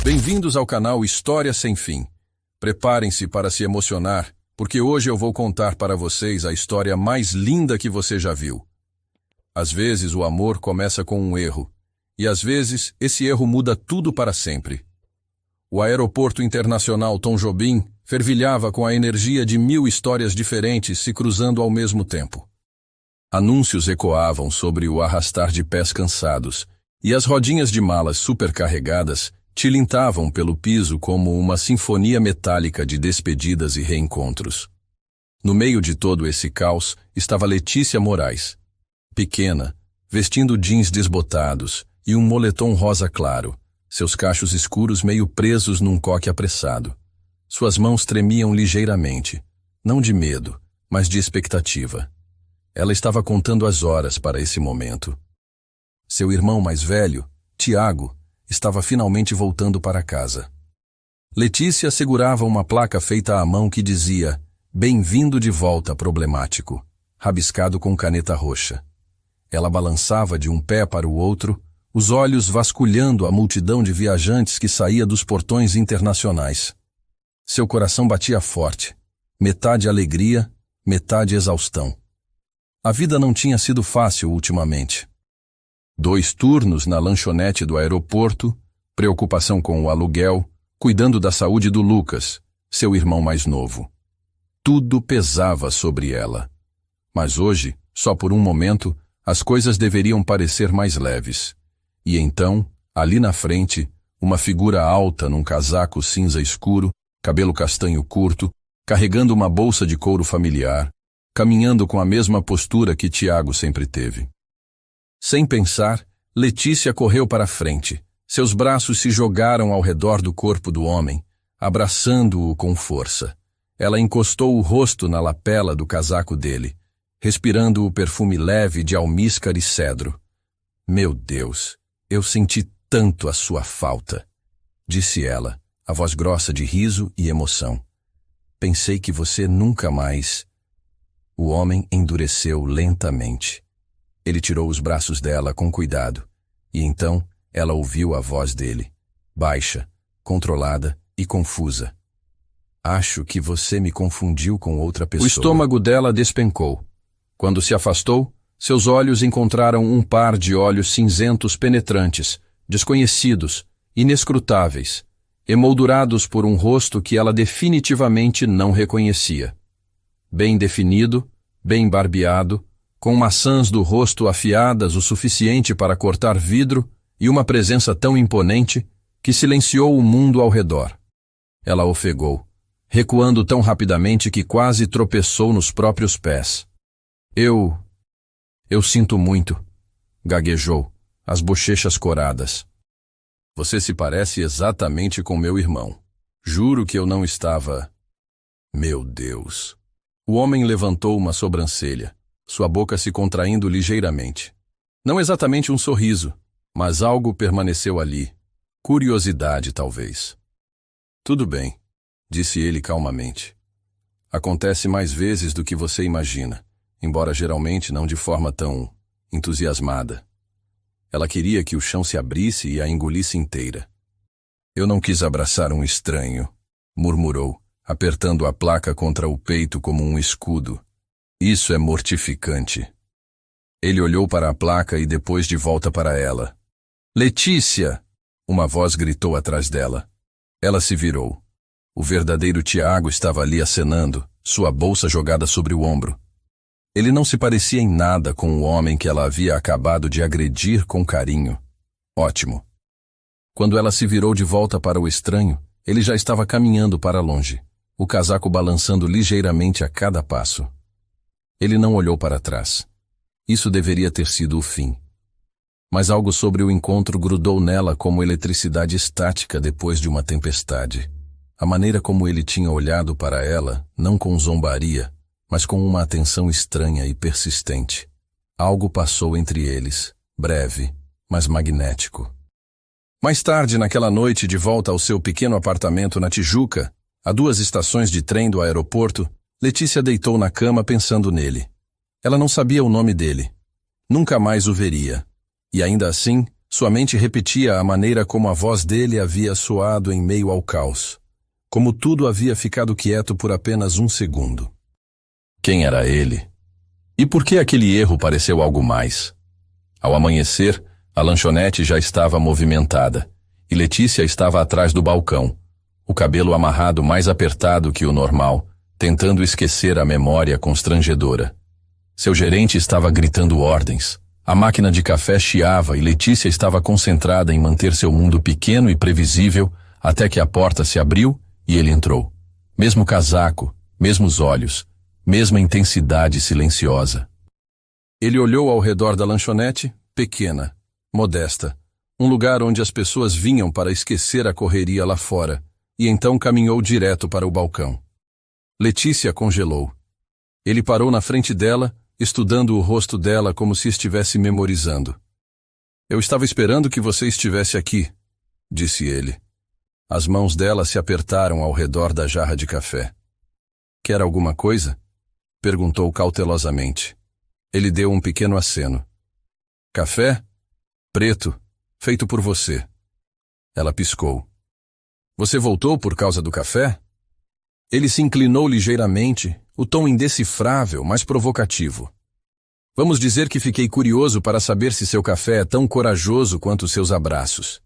Bem-vindos ao canal História Sem Fim. Preparem-se para se emocionar, porque hoje eu vou contar para vocês a história mais linda que você já viu. Às vezes o amor começa com um erro, e às vezes esse erro muda tudo para sempre. O aeroporto internacional Tom Jobim fervilhava com a energia de 1000 histórias diferentes se cruzando ao mesmo tempo. Anúncios ecoavam sobre o arrastar de pés cansados, e as rodinhas de malas supercarregadas tilintavam pelo piso como uma sinfonia metálica de despedidas e reencontros. No meio de todo esse caos estava Letícia Moraes, pequena, vestindo jeans desbotados e um moletom rosa claro, seus cachos escuros meio presos num coque apressado. Suas mãos tremiam ligeiramente, não de medo, mas de expectativa. Ela estava contando as horas para esse momento. Seu irmão mais velho, Tiago, estava finalmente voltando para casa. Letícia segurava uma placa feita à mão que dizia "Bem-vindo de volta, problemático", rabiscado com caneta roxa. Ela balançava de um pé para o outro, os olhos vasculhando a multidão de viajantes que saía dos portões internacionais. Seu coração batia forte, metade alegria, metade exaustão. A vida não tinha sido fácil ultimamente. 2 turnos na lanchonete do aeroporto, preocupação com o aluguel, cuidando da saúde do Lucas, seu irmão mais novo. Tudo pesava sobre ela. Mas hoje, só por um momento, as coisas deveriam parecer mais leves. E então, ali na frente, uma figura alta num casaco cinza escuro, cabelo castanho curto, carregando uma bolsa de couro familiar, caminhando com a mesma postura que Tiago sempre teve. Sem pensar, Letícia correu para a frente. Seus braços se jogaram ao redor do corpo do homem, abraçando-o com força. Ela encostou o rosto na lapela do casaco dele, respirando o perfume leve de almíscar e cedro. "Meu Deus, eu senti tanto a sua falta", disse ela, a voz grossa de riso e emoção. "Pensei que você nunca mais..." O homem endureceu lentamente. Ele tirou os braços dela com cuidado, e então ela ouviu a voz dele, baixa, controlada e confusa. "Acho que você me confundiu com outra pessoa." O estômago dela despencou. Quando se afastou, seus olhos encontraram um par de olhos cinzentos penetrantes, desconhecidos, inescrutáveis, emoldurados por um rosto que ela definitivamente não reconhecia. Bem definido, bem barbeado, com maçãs do rosto afiadas o suficiente para cortar vidro e uma presença tão imponente que silenciou o mundo ao redor. Ela ofegou, recuando tão rapidamente que quase tropeçou nos próprios pés. Eu sinto muito", gaguejou, as bochechas coradas. "Você se parece exatamente com meu irmão. Juro que eu não estava..." "Meu Deus." O homem levantou uma sobrancelha, sua boca se contraindo ligeiramente. Não exatamente um sorriso, mas algo permaneceu ali. Curiosidade, talvez. "Tudo bem", disse ele calmamente. "Acontece mais vezes do que você imagina, embora geralmente não de forma tão entusiasmada." Ela queria que o chão se abrisse e a engolisse inteira. "Eu não quis abraçar um estranho", murmurou, apertando a placa contra o peito como um escudo. "Isso é mortificante." Ele olhou para a placa e depois de volta para ela. "Letícia!" Uma voz gritou atrás dela. Ela se virou. O verdadeiro Tiago estava ali acenando, sua bolsa jogada sobre o ombro. Ele não se parecia em nada com o homem que ela havia acabado de agredir com carinho. Ótimo. Quando ela se virou de volta para o estranho, ele já estava caminhando para longe, o casaco balançando ligeiramente a cada passo. Ele não olhou para trás. Isso deveria ter sido o fim. Mas algo sobre o encontro grudou nela como eletricidade estática depois de uma tempestade. A maneira como ele tinha olhado para ela, não com zombaria, mas com uma atenção estranha e persistente. Algo passou entre eles, breve, mas magnético. Mais tarde, naquela noite, de volta ao seu pequeno apartamento na Tijuca, a 2 estações de trem do aeroporto, Letícia deitou na cama pensando nele. Ela não sabia o nome dele. Nunca mais o veria. E ainda assim, Sua mente repetia a maneira como a voz dele havia soado em meio ao caos, como tudo havia ficado quieto por apenas um segundo. Quem era ele? E por que aquele erro pareceu algo mais? Ao amanhecer, a lanchonete já estava movimentada, e Letícia estava atrás do balcão, o cabelo amarrado mais apertado que o normal, tentando esquecer a memória constrangedora. Seu gerente estava gritando ordens. A máquina de café chiava e Letícia estava concentrada em manter seu mundo pequeno e previsível até que a porta se abriu e ele entrou. Mesmo casaco, mesmos olhos, mesma intensidade silenciosa. Ele olhou ao redor da lanchonete, pequena, modesta, um lugar onde as pessoas vinham para esquecer a correria lá fora, e então caminhou direto para o balcão. Letícia congelou. Ele parou na frente dela, estudando o rosto dela como se estivesse memorizando. Eu estava esperando que você estivesse aqui, disse ele. As mãos dela se apertaram ao redor da jarra de café. Quer alguma coisa? Perguntou cautelosamente. Ele deu um pequeno aceno. Café? Preto, feito por você. Ela piscou. Você voltou por causa do café? Ele se inclinou ligeiramente, o tom indecifrável, mas provocativo. Vamos dizer que fiquei curioso para saber se seu café é tão corajoso quanto seus abraços.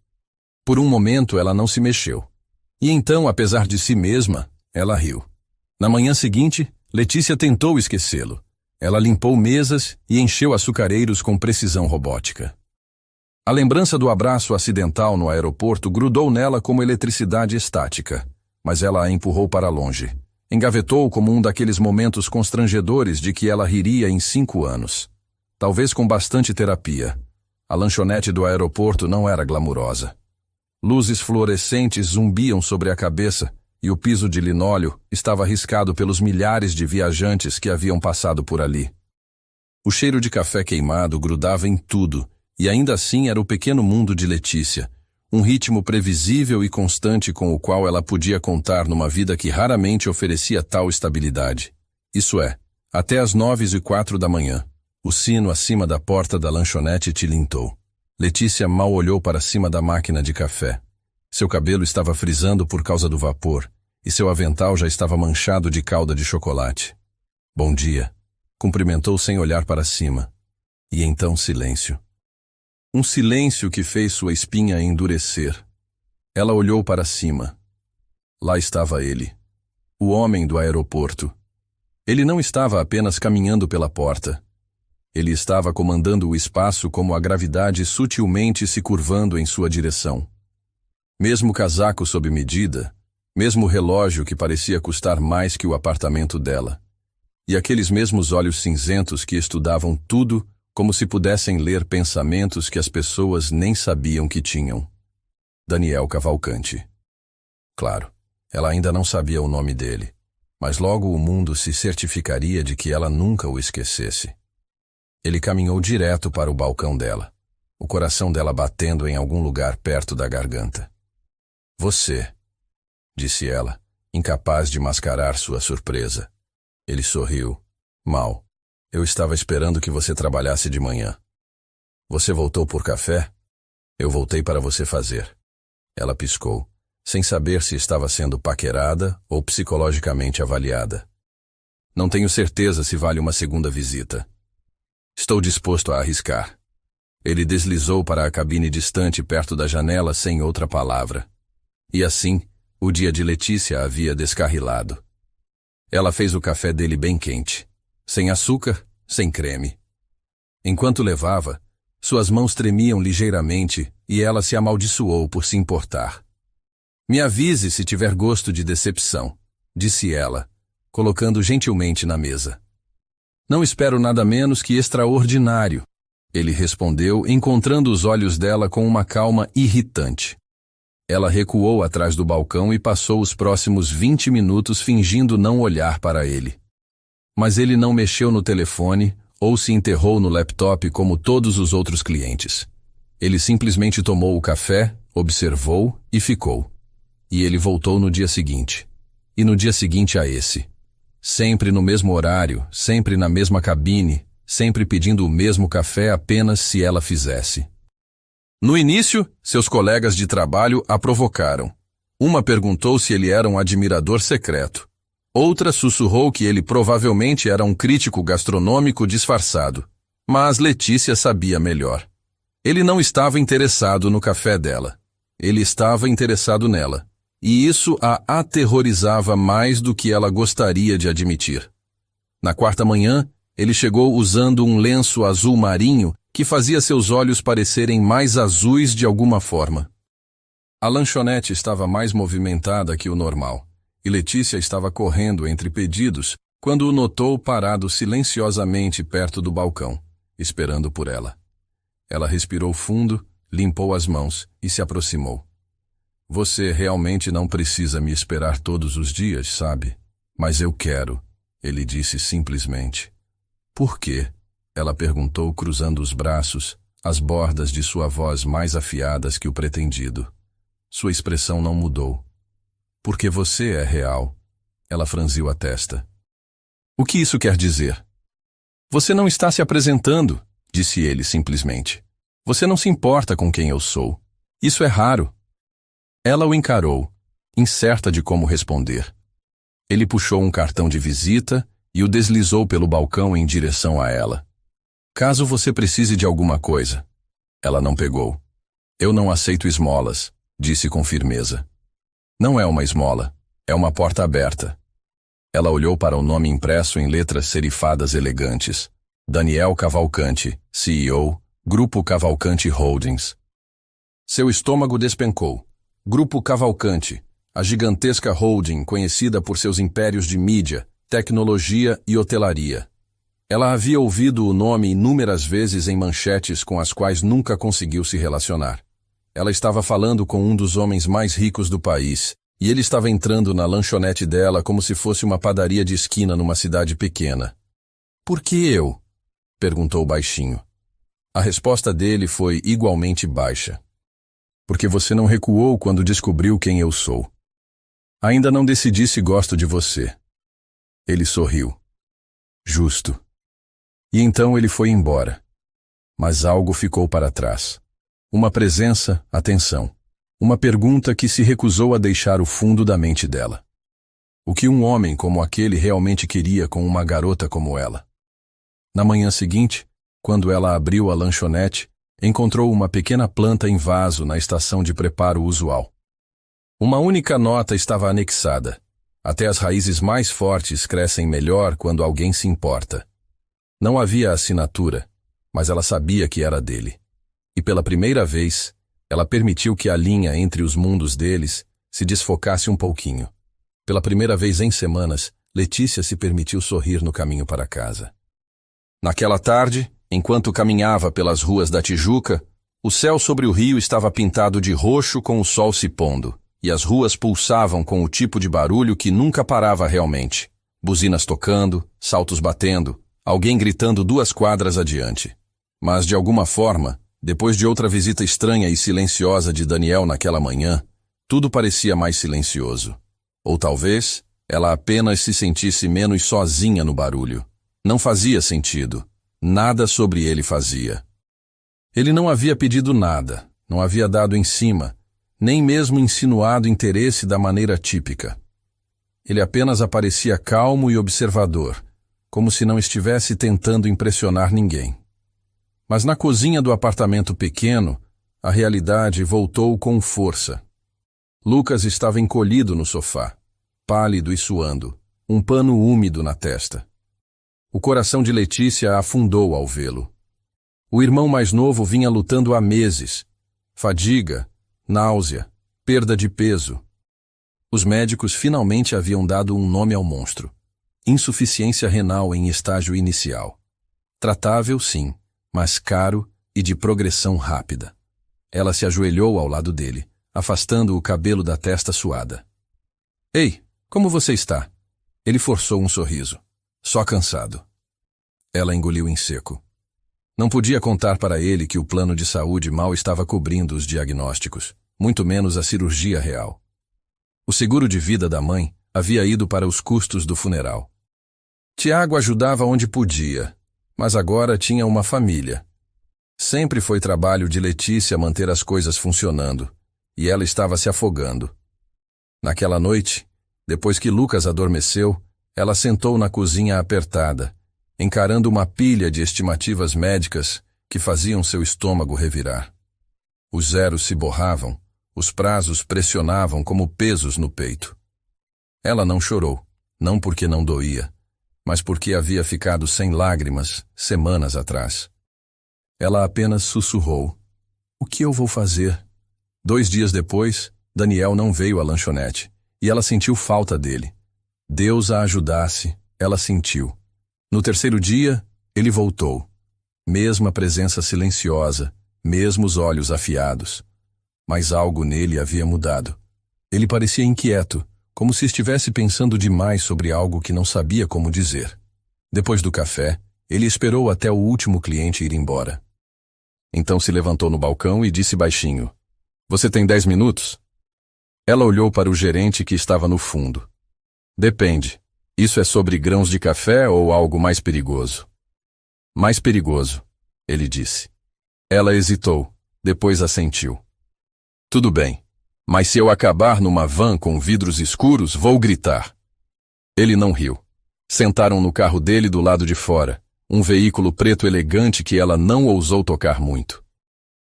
Por um momento ela não se mexeu. E então, apesar de si mesma, ela riu. Na manhã seguinte, Letícia tentou esquecê-lo. Ela limpou mesas e encheu açucareiros com precisão robótica. A lembrança do abraço acidental no aeroporto grudou nela como eletricidade estática, mas ela a empurrou para longe. Engavetou como um daqueles momentos constrangedores de que ela riria em 5 anos. Talvez com bastante terapia. A lanchonete do aeroporto não era glamurosa. Luzes fluorescentes zumbiam sobre a cabeça e o piso de linóleo estava riscado pelos milhares de viajantes que haviam passado por ali. O cheiro de café queimado grudava em tudo, e ainda assim era o pequeno mundo de Letícia, um ritmo previsível e constante com o qual ela podia contar numa vida que raramente oferecia tal estabilidade. Isso é, até às 9h04 da manhã. O sino acima da porta da lanchonete tilintou. Letícia mal olhou para cima da máquina de café. Seu cabelo estava frisando por causa do vapor, e seu avental já estava manchado de calda de chocolate. Bom dia, cumprimentou sem olhar para cima. E então silêncio. Um silêncio que fez sua espinha endurecer. Ela olhou para cima. Lá estava ele, o homem do aeroporto. Ele não estava apenas caminhando pela porta. Ele estava comandando o espaço como a gravidade sutilmente se curvando em sua direção. Mesmo casaco sob medida, mesmo relógio que parecia custar mais que o apartamento dela. E aqueles mesmos olhos cinzentos que estudavam tudo como se pudessem ler pensamentos que as pessoas nem sabiam que tinham. Daniel Cavalcante. Claro, ela ainda não sabia o nome dele, mas logo o mundo se certificaria de que ela nunca o esquecesse. Ele caminhou direto para o balcão dela, o coração dela batendo em algum lugar perto da garganta. Você, disse ela, incapaz de mascarar sua surpresa. Ele sorriu. Mal. Eu estava esperando que você trabalhasse de manhã. Você voltou por café? Eu voltei para você fazer. Ela piscou, sem saber se estava sendo paquerada ou psicologicamente avaliada. Não tenho certeza se vale uma segunda visita. Estou disposto a arriscar. Ele deslizou para a cabine distante perto da janela sem outra palavra. E assim, o dia de Letícia havia descarrilado. Ela fez o café dele bem quente, sem açúcar, sem creme. Enquanto levava, suas mãos tremiam ligeiramente e ela se amaldiçoou por se importar. Me avise se tiver gosto de decepção, disse ela, colocando gentilmente na mesa. Não espero nada menos que extraordinário, ele respondeu, encontrando os olhos dela com uma calma irritante. Ela recuou atrás do balcão e passou os próximos 20 minutos fingindo não olhar para ele. Mas ele não mexeu no telefone ou se enterrou no laptop como todos os outros clientes. Ele simplesmente tomou o café, observou e ficou. E ele voltou no dia seguinte. E no dia seguinte a esse. Sempre no mesmo horário, sempre na mesma cabine, sempre pedindo o mesmo café apenas se ela fizesse. No início, seus colegas de trabalho a provocaram. Uma perguntou se ele era um admirador secreto. Outra sussurrou que ele provavelmente era um crítico gastronômico disfarçado. Mas Letícia sabia melhor. Ele não estava interessado no café dela. Ele estava interessado nela. E isso a aterrorizava mais do que ela gostaria de admitir. Na quarta manhã, ele chegou usando um lenço azul marinho que fazia seus olhos parecerem mais azuis de alguma forma. A lanchonete estava mais movimentada que o normal, e Letícia estava correndo entre pedidos quando o notou parado silenciosamente perto do balcão, esperando por ela. Ela respirou fundo, limpou as mãos e se aproximou. Você realmente não precisa me esperar todos os dias, sabe? Mas eu quero, ele disse simplesmente. Por quê? Ela perguntou cruzando os braços, as bordas de sua voz mais afiadas que o pretendido. Sua expressão não mudou. Porque você é real. Ela franziu a testa. O que isso quer dizer? Você não está se apresentando, disse ele simplesmente. Você não se importa com quem eu sou. Isso é raro. Ela o encarou, incerta de como responder. Ele puxou um cartão de visita e o deslizou pelo balcão em direção a ela. Caso você precise de alguma coisa. Ela não pegou. Eu não aceito esmolas, disse com firmeza. Não é uma esmola, é uma porta aberta. Ela olhou para o nome impresso em letras serifadas elegantes. Daniel Cavalcante, CEO, Grupo Cavalcante Holdings. Seu estômago despencou. Grupo Cavalcante, a gigantesca holding conhecida por seus impérios de mídia, tecnologia e hotelaria. Ela havia ouvido o nome inúmeras vezes em manchetes com as quais nunca conseguiu se relacionar. Ela estava falando com um dos homens mais ricos do país, e ele estava entrando na lanchonete dela como se fosse uma padaria de esquina numa cidade pequena. Por que eu? Perguntou baixinho. A resposta dele foi igualmente baixa. Porque você não recuou quando descobriu quem eu sou. Ainda não decidi se gosto de você. Ele sorriu. Justo. E então ele foi embora. Mas algo ficou para trás. Uma presença, atenção. Uma pergunta que se recusou a deixar o fundo da mente dela. O que um homem como aquele realmente queria com uma garota como ela? Na manhã seguinte, quando ela abriu a lanchonete, encontrou uma pequena planta em vaso na estação de preparo usual. Uma única nota estava anexada. Até as raízes mais fortes crescem melhor quando alguém se importa. Não havia assinatura, mas ela sabia que era dele. E pela primeira vez, ela permitiu que a linha entre os mundos deles se desfocasse um pouquinho. Pela primeira vez em semanas, Letícia se permitiu sorrir no caminho para casa. Naquela tarde, enquanto caminhava pelas ruas da Tijuca, o céu sobre o rio estava pintado de roxo com o sol se pondo, e as ruas pulsavam com o tipo de barulho que nunca parava realmente. Buzinas tocando, saltos batendo, alguém gritando 2 quadras adiante. Mas, de alguma forma, depois de outra visita estranha e silenciosa de Daniel naquela manhã, tudo parecia mais silencioso. Ou talvez, ela apenas se sentisse menos sozinha no barulho. Não fazia sentido. Nada sobre ele fazia. Ele não havia pedido nada, não havia dado em cima, nem mesmo insinuado interesse da maneira típica. Ele apenas aparecia calmo e observador, como se não estivesse tentando impressionar ninguém. Mas na cozinha do apartamento pequeno, a realidade voltou com força. Lucas estava encolhido no sofá, pálido e suando, um pano úmido na testa. O coração de Letícia afundou ao vê-lo. O irmão mais novo vinha lutando há meses. Fadiga, náusea, perda de peso. Os médicos finalmente haviam dado um nome ao monstro. Insuficiência renal em estágio inicial. Tratável, sim, mas caro e de progressão rápida. Ela se ajoelhou ao lado dele, afastando o cabelo da testa suada. Ei, como você está? Ele forçou um sorriso. Só cansado. Ela engoliu em seco. Não podia contar para ele que o plano de saúde mal estava cobrindo os diagnósticos, muito menos a cirurgia real. O seguro de vida da mãe havia ido para os custos do funeral. Tiago ajudava onde podia, mas agora tinha uma família. Sempre foi trabalho de Letícia manter as coisas funcionando, e ela estava se afogando. Naquela noite, depois que Lucas adormeceu, ela sentou na cozinha apertada, encarando uma pilha de estimativas médicas que faziam seu estômago revirar. Os zeros se borravam, os prazos pressionavam como pesos no peito. Ela não chorou, não porque não doía, mas porque havia ficado sem lágrimas semanas atrás. Ela apenas sussurrou: "O que eu vou fazer?" 2 dias depois, Daniel não veio à lanchonete, e ela sentiu falta dele. Deus a ajudasse, ela sentiu. No 3º dia, ele voltou. Mesma presença silenciosa, mesmos olhos afiados. Mas algo nele havia mudado. Ele parecia inquieto, como se estivesse pensando demais sobre algo que não sabia como dizer. Depois do café, ele esperou até o último cliente ir embora. Então se levantou no balcão e disse baixinho: "Você tem 10 minutos?" Ela olhou para o gerente que estava no fundo. "Depende. Isso é sobre grãos de café ou algo mais perigoso?" "Mais perigoso", ele disse. Ela hesitou, depois assentiu. "Tudo bem, mas se eu acabar numa van com vidros escuros, vou gritar." Ele não riu. Sentaram no carro dele do lado de fora, um veículo preto elegante que ela não ousou tocar muito.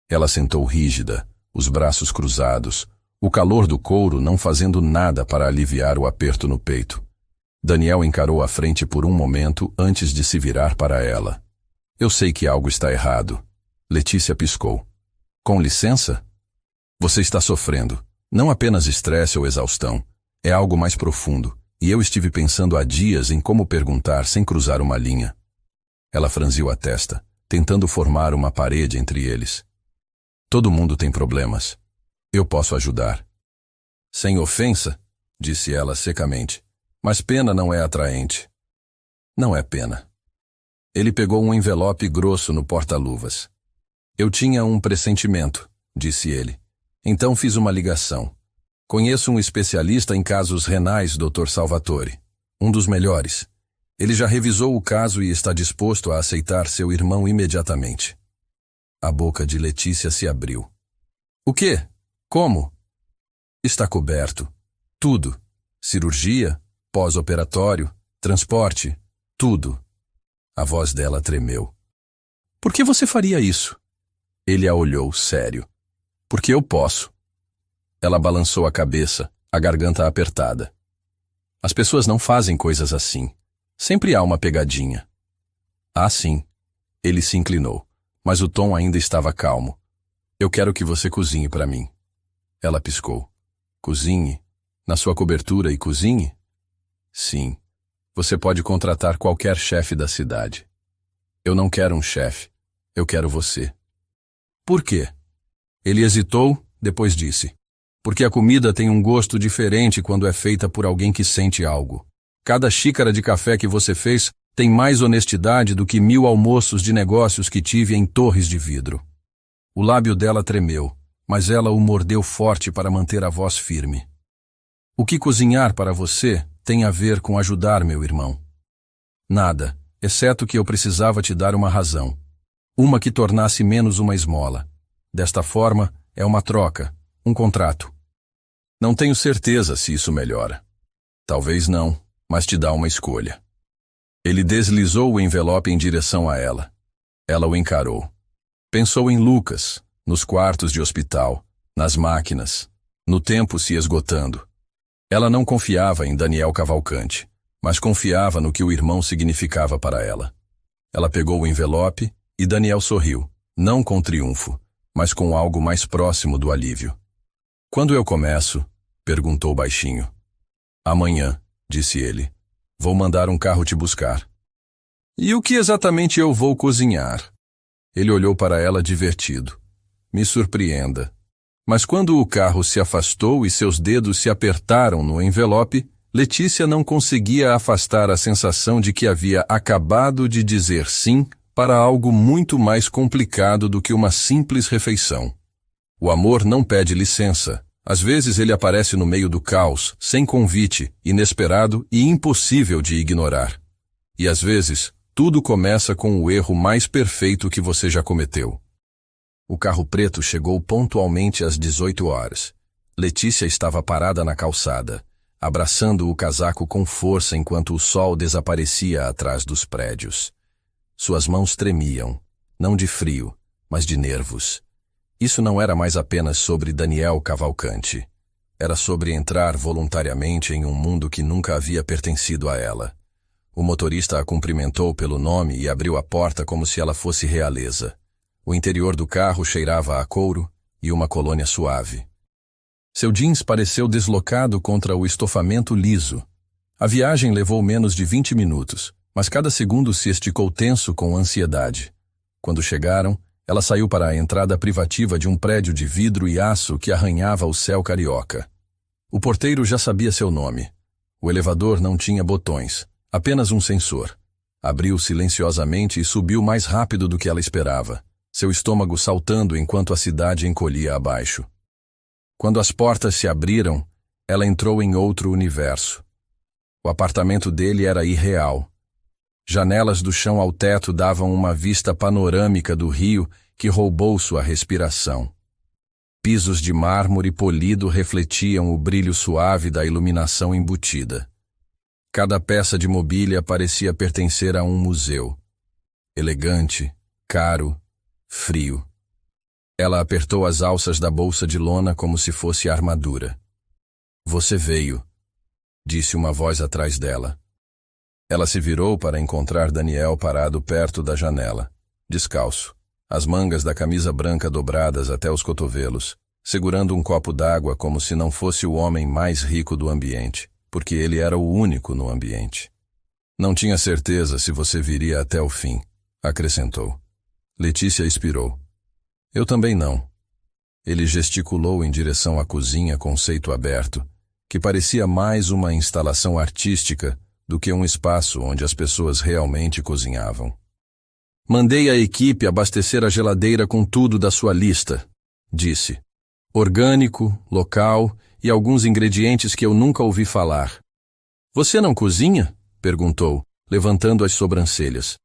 Ela sentou rígida, os braços cruzados, o calor do couro não fazendo nada para aliviar o aperto no peito. Daniel encarou a frente por um momento antes de se virar para ela. "Eu sei que algo está errado." Letícia piscou. "Com licença?" "Você está sofrendo. Não apenas estresse ou exaustão. É algo mais profundo, e eu estive pensando há dias em como perguntar sem cruzar uma linha." Ela franziu a testa, tentando formar uma parede entre eles. "Todo mundo tem problemas. Eu posso ajudar." "Sem ofensa", disse ela secamente, "mas pena não é atraente." "Não é pena." Ele pegou um envelope grosso no porta-luvas. "Eu tinha um pressentimento", disse ele. "Então fiz uma ligação. Conheço um especialista em casos renais, Dr. Salvatore. Um dos melhores. Ele já revisou o caso e está disposto a aceitar seu irmão imediatamente." A boca de Letícia se abriu. "O quê? Como?" "Está coberto. Tudo. Cirurgia, pós-operatório, transporte, tudo." A voz dela tremeu. "Por que você faria isso?" Ele a olhou sério. "Porque eu posso." Ela balançou a cabeça, a garganta apertada. "As pessoas não fazem coisas assim. Sempre há uma pegadinha." "Ah, sim." Ele se inclinou, mas o tom ainda estava calmo. "Eu quero que você cozinhe para mim." Ela piscou. "Cozinhe? Na sua cobertura e cozinhe?" "Sim. Você pode contratar qualquer chefe da cidade." "Eu não quero um chefe. Eu quero você." "Por quê?" Ele hesitou, depois disse: "Porque a comida tem um gosto diferente quando é feita por alguém que sente algo. Cada xícara de café que você fez tem mais honestidade do que 1000 almoços de negócios que tive em torres de vidro." O lábio dela tremeu, mas ela o mordeu forte para manter a voz firme. "O que cozinhar para você tem a ver com ajudar meu irmão?" "Nada, exceto que eu precisava te dar uma razão. Uma que tornasse menos uma esmola. Desta forma, é uma troca, um contrato." "Não tenho certeza se isso melhora." "Talvez não, mas te dá uma escolha." Ele deslizou o envelope em direção a ela. Ela o encarou. Pensou em Lucas, nos quartos de hospital, nas máquinas, no tempo se esgotando. Ela não confiava em Daniel Cavalcante, mas confiava no que o irmão significava para ela. Ela pegou o envelope e Daniel sorriu, não com triunfo, mas com algo mais próximo do alívio. "Quando eu começo?" perguntou baixinho. "Amanhã", disse ele. "Vou mandar um carro te buscar." "E o que exatamente eu vou cozinhar?" Ele olhou para ela divertido. "Me surpreenda." Mas quando o carro se afastou e seus dedos se apertaram no envelope, Letícia não conseguia afastar a sensação de que havia acabado de dizer sim para algo muito mais complicado do que uma simples refeição. O amor não pede licença. Às vezes ele aparece no meio do caos, sem convite, inesperado e impossível de ignorar. E às vezes, tudo começa com o erro mais perfeito que você já cometeu. O carro preto chegou pontualmente às 18 horas. Letícia estava parada na calçada, abraçando o casaco com força enquanto o sol desaparecia atrás dos prédios. Suas mãos tremiam, não de frio, mas de nervos. Isso não era mais apenas sobre Daniel Cavalcante. Era sobre entrar voluntariamente em um mundo que nunca havia pertencido a ela. O motorista a cumprimentou pelo nome e abriu a porta como se ela fosse realeza. O interior do carro cheirava a couro e uma colônia suave. Seu jeans pareceu deslocado contra o estofamento liso. A viagem levou menos de 20 minutos, mas cada segundo se esticou tenso com ansiedade. Quando chegaram, ela saiu para a entrada privativa de um prédio de vidro e aço que arranhava o céu carioca. O porteiro já sabia seu nome. O elevador não tinha botões, apenas um sensor. Abriu silenciosamente e subiu mais rápido do que ela esperava, seu estômago saltando enquanto a cidade encolhia abaixo. Quando as portas se abriram, ela entrou em outro universo. O apartamento dele era irreal. Janelas do chão ao teto davam uma vista panorâmica do rio que roubou sua respiração. Pisos de mármore polido refletiam o brilho suave da iluminação embutida. Cada peça de mobília parecia pertencer a um museu. Elegante, caro, frio. Ela apertou as alças da bolsa de lona como se fosse armadura. "Você veio", disse uma voz atrás dela. Ela se virou para encontrar Daniel parado perto da janela, descalço, as mangas da camisa branca dobradas até os cotovelos, segurando um copo d'água como se não fosse o homem mais rico do ambiente, porque ele era o único no ambiente. "Não tinha certeza se você viria até o fim", acrescentou. Letícia expirou. "Eu também não." Ele gesticulou em direção à cozinha conceito aberto, que parecia mais uma instalação artística do que um espaço onde as pessoas realmente cozinhavam. "Mandei a equipe abastecer a geladeira com tudo da sua lista", disse. "Orgânico, local e alguns ingredientes que eu nunca ouvi falar." "Você não cozinha?" perguntou, levantando as sobrancelhas.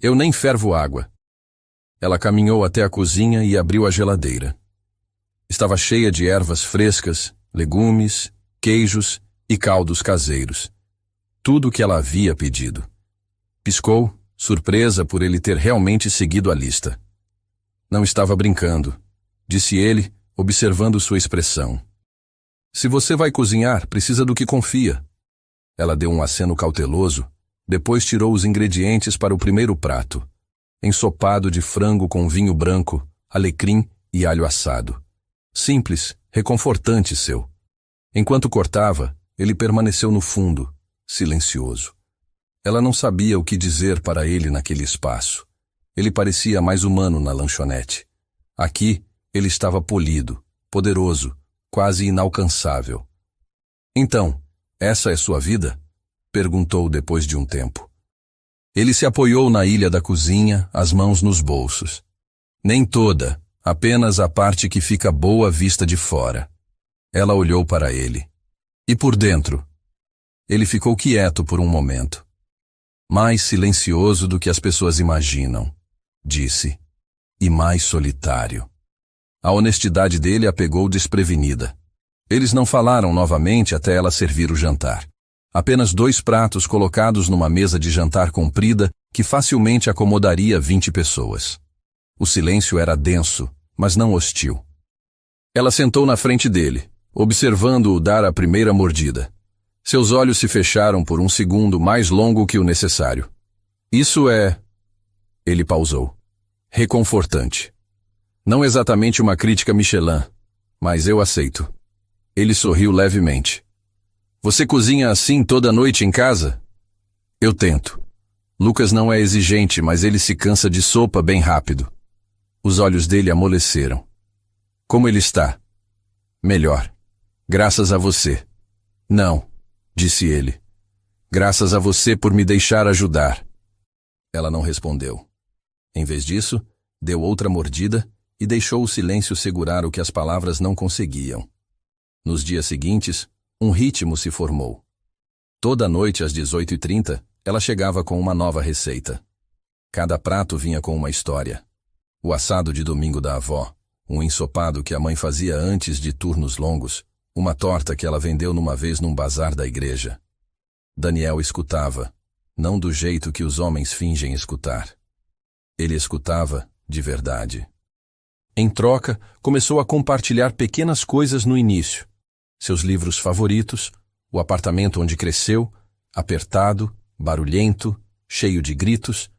"Eu nem fervo água." Ela caminhou até a cozinha e abriu a geladeira. Estava cheia de ervas frescas, legumes, queijos e caldos caseiros. Tudo o que ela havia pedido. Piscou, surpresa por ele ter realmente seguido a lista. "Não estava brincando", disse ele, observando sua expressão. "Se você vai cozinhar, precisa do que confia." Ela deu um aceno cauteloso, depois tirou os ingredientes para o primeiro prato. Ensopado de frango com vinho branco, alecrim e alho assado. Simples, reconfortante seu. Enquanto cortava, ele permaneceu no fundo, silencioso. Ela não sabia o que dizer para ele naquele espaço. Ele parecia mais humano na lanchonete. Aqui, ele estava polido, poderoso, quase inalcançável. "Então, essa é sua vida?" perguntou depois de um tempo. Ele se apoiou na ilha da cozinha, as mãos nos bolsos. "Nem toda, apenas a parte que fica boa vista de fora." Ela olhou para ele. "E por dentro?" Ele ficou quieto por um momento. "Mais silencioso do que as pessoas imaginam", disse. "E mais solitário." A honestidade dele a pegou desprevenida. Eles não falaram novamente até ela servir o jantar. Apenas 2 pratos colocados numa mesa de jantar comprida que facilmente acomodaria 20 pessoas. O silêncio era denso, mas não hostil. Ela sentou na frente dele, observando-o dar a primeira mordida. Seus olhos se fecharam por um segundo mais longo que o necessário. "Isso é..." Ele pausou. "Reconfortante. Não exatamente uma crítica Michelin, mas eu aceito." Ele sorriu levemente. "Você cozinha assim toda noite em casa?" "Eu tento. Lucas não é exigente, mas ele se cansa de sopa bem rápido." Os olhos dele amoleceram. "Como ele está?" "Melhor. Graças a você." "Não", disse ele. "Graças a você por me deixar ajudar." Ela não respondeu. Em vez disso, deu outra mordida e deixou o silêncio segurar o que as palavras não conseguiam. Nos dias seguintes, um ritmo se formou. Toda noite às 18h30, ela chegava com uma nova receita. Cada prato vinha com uma história. O assado de domingo da avó, um ensopado que a mãe fazia antes de turnos longos, uma torta que ela vendeu numa vez num bazar da igreja. Daniel escutava, não do jeito que os homens fingem escutar. Ele escutava de verdade. Em troca, começou a compartilhar pequenas coisas no início. Seus livros favoritos, o apartamento onde cresceu, apertado, barulhento, cheio de gritos,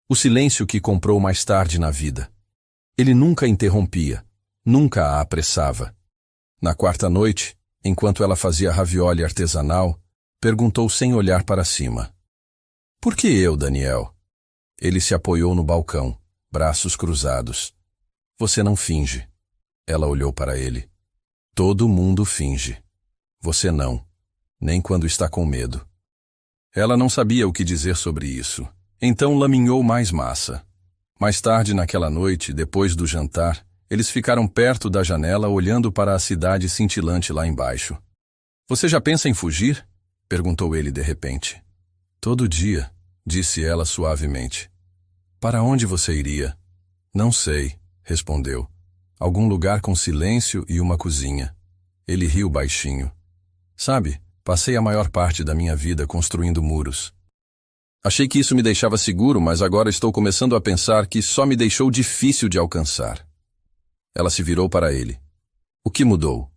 o silêncio que comprou mais tarde na vida. Ele nunca interrompia, nunca a apressava. Na quarta noite, enquanto ela fazia ravioli artesanal, perguntou sem olhar para cima. Por que eu, Daniel? Ele se apoiou no balcão, braços cruzados. Você não finge. Ela olhou para ele. Todo mundo finge. Você não, nem quando está com medo. Ela não sabia o que dizer sobre isso, então laminhou mais massa. Mais tarde naquela noite, depois do jantar, eles ficaram perto da janela olhando para a cidade cintilante lá embaixo. Você já pensa em fugir? Perguntou ele de repente. Todo dia, disse ela suavemente. Para onde você iria? Não sei, respondeu. Algum lugar com silêncio e uma cozinha. Ele riu baixinho. Sabe, passei a maior parte da minha vida construindo muros. Achei que isso me deixava seguro, mas agora estou começando a pensar que só me deixou difícil de alcançar. Ela se virou para ele. O que mudou?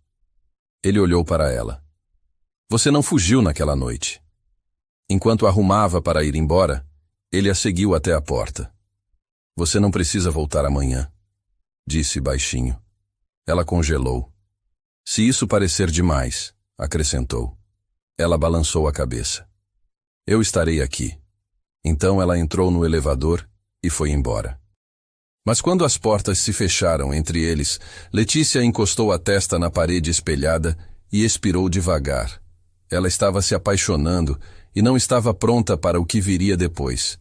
Ele olhou para ela. Você não fugiu naquela noite. Enquanto arrumava para ir embora, ele a seguiu até a porta. Você não precisa voltar amanhã, disse baixinho. Ela congelou. Se isso parecer demais, acrescentou. Ela balançou a cabeça. Eu estarei aqui. Então ela entrou no elevador e foi embora. Mas quando as portas se fecharam entre eles, Letícia encostou a testa na parede espelhada e expirou devagar. Ela estava se apaixonando e não estava pronta para o que viria depois.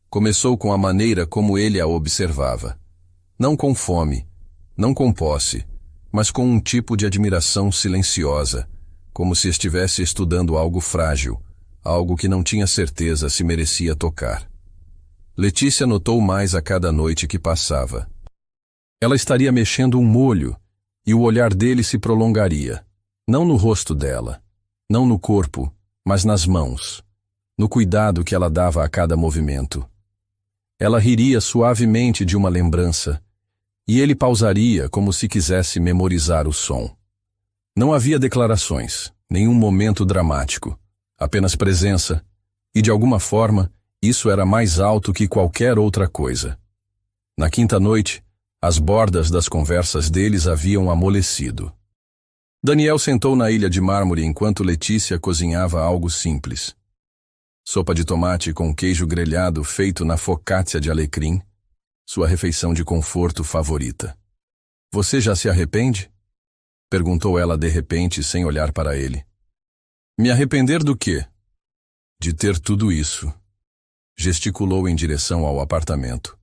Começou com a maneira como ele a observava. Não com fome, não com posse, mas com um tipo de admiração silenciosa, como se estivesse estudando algo frágil, algo que não tinha certeza se merecia tocar. Letícia notou mais a cada noite que passava. Ela estaria mexendo um molho, e o olhar dele se prolongaria, não no rosto dela, não no corpo, mas nas mãos, no cuidado que ela dava a cada movimento. Ela riria suavemente de uma lembrança, e ele pausaria como se quisesse memorizar o som. Não havia declarações, nenhum momento dramático, apenas presença, e de alguma forma, isso era mais alto que qualquer outra coisa. Na quinta noite, as bordas das conversas deles haviam amolecido. Daniel sentou na ilha de mármore enquanto Letícia cozinhava algo simples. Sopa de tomate com queijo grelhado feito na focaccia de alecrim, sua refeição de conforto favorita. Você já se arrepende? Perguntou ela de repente sem olhar para ele. Me arrepender do quê? De ter tudo isso. Gesticulou em direção ao apartamento.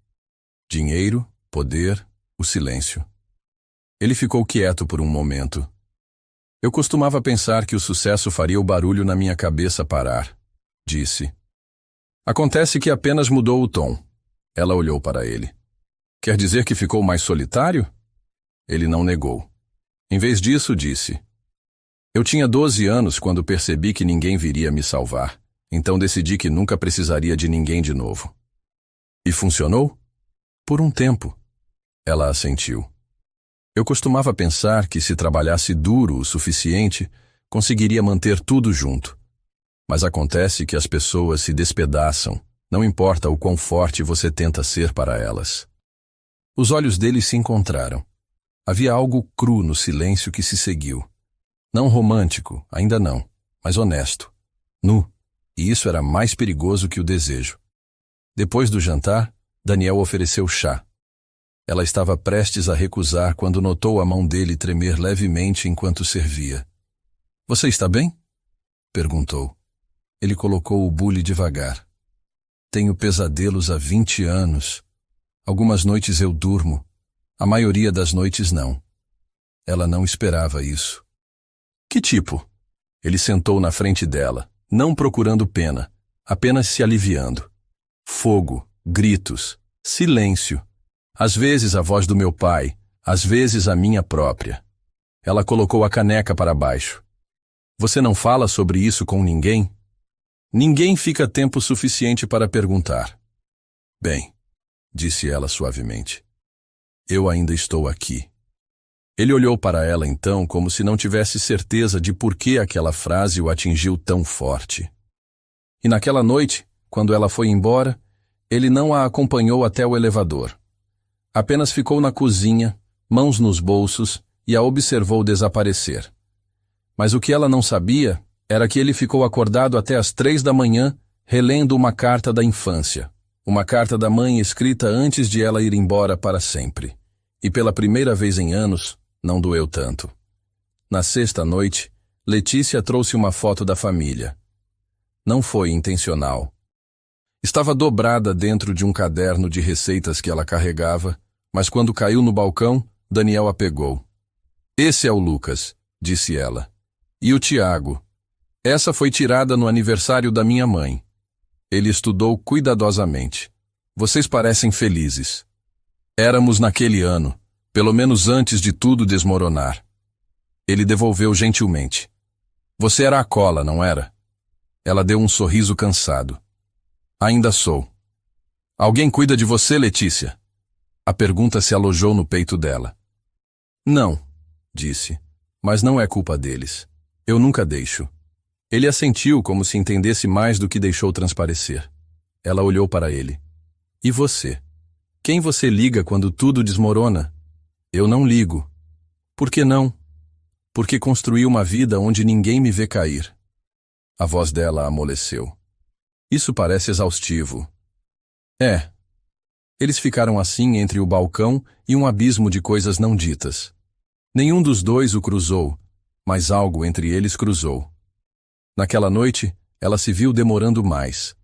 Dinheiro, poder, o silêncio. Ele ficou quieto por um momento. Eu costumava pensar que o sucesso faria o barulho na minha cabeça parar, disse. Acontece que apenas mudou o tom. Ela olhou para ele. Quer dizer que ficou mais solitário? Ele não negou. Em vez disso, disse. Eu tinha 12 anos quando percebi que ninguém viria me salvar, então decidi que nunca precisaria de ninguém de novo. E funcionou? Por um tempo. Ela assentiu. Eu costumava pensar que se trabalhasse duro o suficiente, conseguiria manter tudo junto. Mas acontece que as pessoas se despedaçam, não importa o quão forte você tenta ser para elas. Os olhos dele se encontraram. Havia algo cru no silêncio que se seguiu. Não romântico, ainda não, mas honesto. Nu, e isso era mais perigoso que o desejo. Depois do jantar, Daniel ofereceu chá. Ela estava prestes a recusar quando notou a mão dele tremer levemente enquanto servia. Você está bem? Perguntou. Ele colocou o bule devagar. Tenho pesadelos há 20 anos. Algumas noites eu durmo. A maioria das noites não. Ela não esperava isso. Que tipo? Ele sentou na frente dela, não procurando pena, apenas se aliviando. Fogo, gritos, silêncio. Às vezes a voz do meu pai, às vezes a minha própria. Ela colocou a caneca para baixo. Você não fala sobre isso com ninguém? Ninguém fica tempo suficiente para perguntar. Bem, disse ela suavemente. Eu ainda estou aqui. Ele olhou para ela então como se não tivesse certeza de por que aquela frase o atingiu tão forte. E naquela noite, quando ela foi embora, ele não a acompanhou até o elevador. Apenas ficou na cozinha, mãos nos bolsos, e a observou desaparecer. Mas o que ela não sabia era que ele ficou acordado até às 3 da manhã, relendo uma carta da infância. Uma carta da mãe escrita antes de ela ir embora para sempre. E pela primeira vez em anos, não doeu tanto. Na sexta noite, Letícia trouxe uma foto da família. Não foi intencional. Estava dobrada dentro de um caderno de receitas que ela carregava, mas quando caiu no balcão, Daniel a pegou. Esse é o Lucas, disse ela. E o Tiago. Essa foi tirada no aniversário da minha mãe. Ele estudou cuidadosamente. Vocês parecem felizes. Éramos naquele ano, pelo menos antes de tudo desmoronar. Ele devolveu gentilmente. Você era a cola, não era? Ela deu um sorriso cansado. Ainda sou. Alguém cuida de você, Letícia? A pergunta se alojou no peito dela. Não, disse, mas não é culpa deles. Eu nunca deixo. Ele assentiu como se entendesse mais do que deixou transparecer. Ela olhou para ele. E você? Quem você liga quando tudo desmorona? Eu não ligo. Por que não? Porque construí uma vida onde ninguém me vê cair. A voz dela amoleceu. Isso parece exaustivo. É. Eles ficaram assim entre o balcão e um abismo de coisas não ditas. Nenhum dos dois o cruzou, mas algo entre eles cruzou. Naquela noite, ela se viu demorando mais.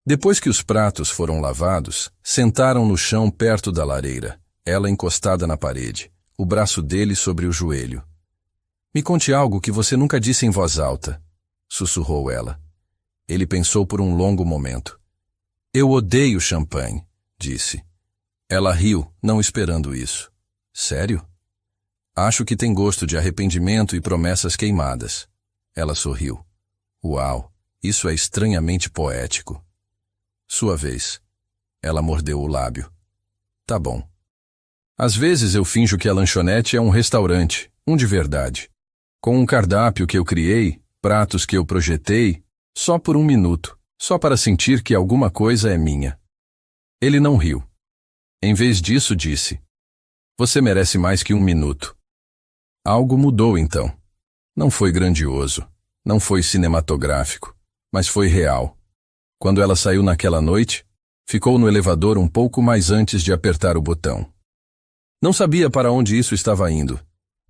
Depois que os pratos foram lavados, sentaram no chão perto da lareira, ela encostada na parede, o braço dele sobre o joelho. Me conte algo que você nunca disse em voz alta, sussurrou ela. Ele pensou por um longo momento. Eu odeio champanhe, disse. Ela riu, não esperando isso. Sério? Acho que tem gosto de arrependimento e promessas queimadas. Ela sorriu. Uau, isso é estranhamente poético. Sua vez. Ela mordeu o lábio. Tá bom. Às vezes eu finjo que a lanchonete é um restaurante, um de verdade. Com um cardápio que eu criei, pratos que eu projetei, só por um minuto, só para sentir que alguma coisa é minha. Ele não riu. Em vez disso, disse: Você merece mais que um minuto. Algo mudou então. Não foi grandioso, não foi cinematográfico, mas foi real. Quando ela saiu naquela noite, ficou no elevador um pouco mais antes de apertar o botão. Não sabia para onde isso estava indo,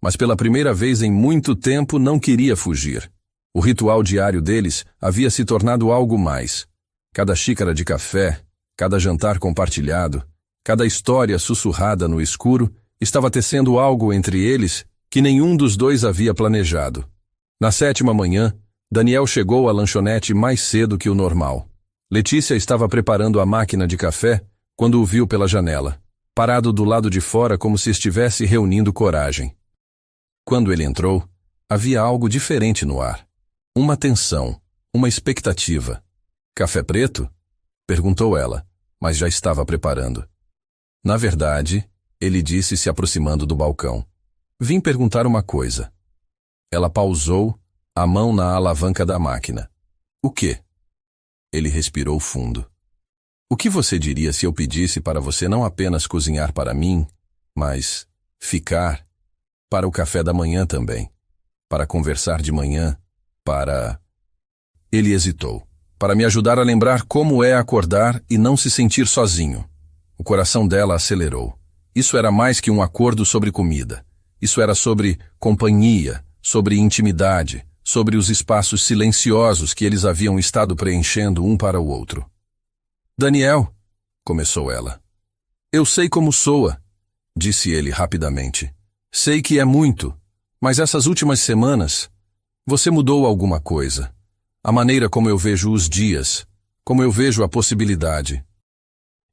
mas pela primeira vez em muito tempo não queria fugir. O ritual diário deles havia se tornado algo mais. Cada xícara de café, cada jantar compartilhado, cada história sussurrada no escuro estava tecendo algo entre eles que nenhum dos dois havia planejado. Na 7ª manhã, Daniel chegou à lanchonete mais cedo que o normal. Letícia estava preparando a máquina de café quando o viu pela janela, parado do lado de fora como se estivesse reunindo coragem. Quando ele entrou, havia algo diferente no ar. Uma tensão, uma expectativa. Café preto? Perguntou ela, mas já estava preparando. Na verdade, ele disse se aproximando do balcão. Vim perguntar uma coisa. Ela pausou, a mão na alavanca da máquina. O quê? Ele respirou fundo. O que você diria se eu pedisse para você não apenas cozinhar para mim, mas ficar para o café da manhã também, para conversar de manhã, para... Ele hesitou. Para me ajudar a lembrar como é acordar e não se sentir sozinho. O coração dela acelerou. Isso era mais que um acordo sobre comida. Isso era sobre companhia, sobre intimidade, sobre os espaços silenciosos que eles haviam estado preenchendo um para o outro. Daniel, começou ela. Eu sei como soa, disse ele rapidamente. Sei que é muito, mas essas últimas semanas, você mudou alguma coisa. A maneira como eu vejo os dias, como eu vejo a possibilidade.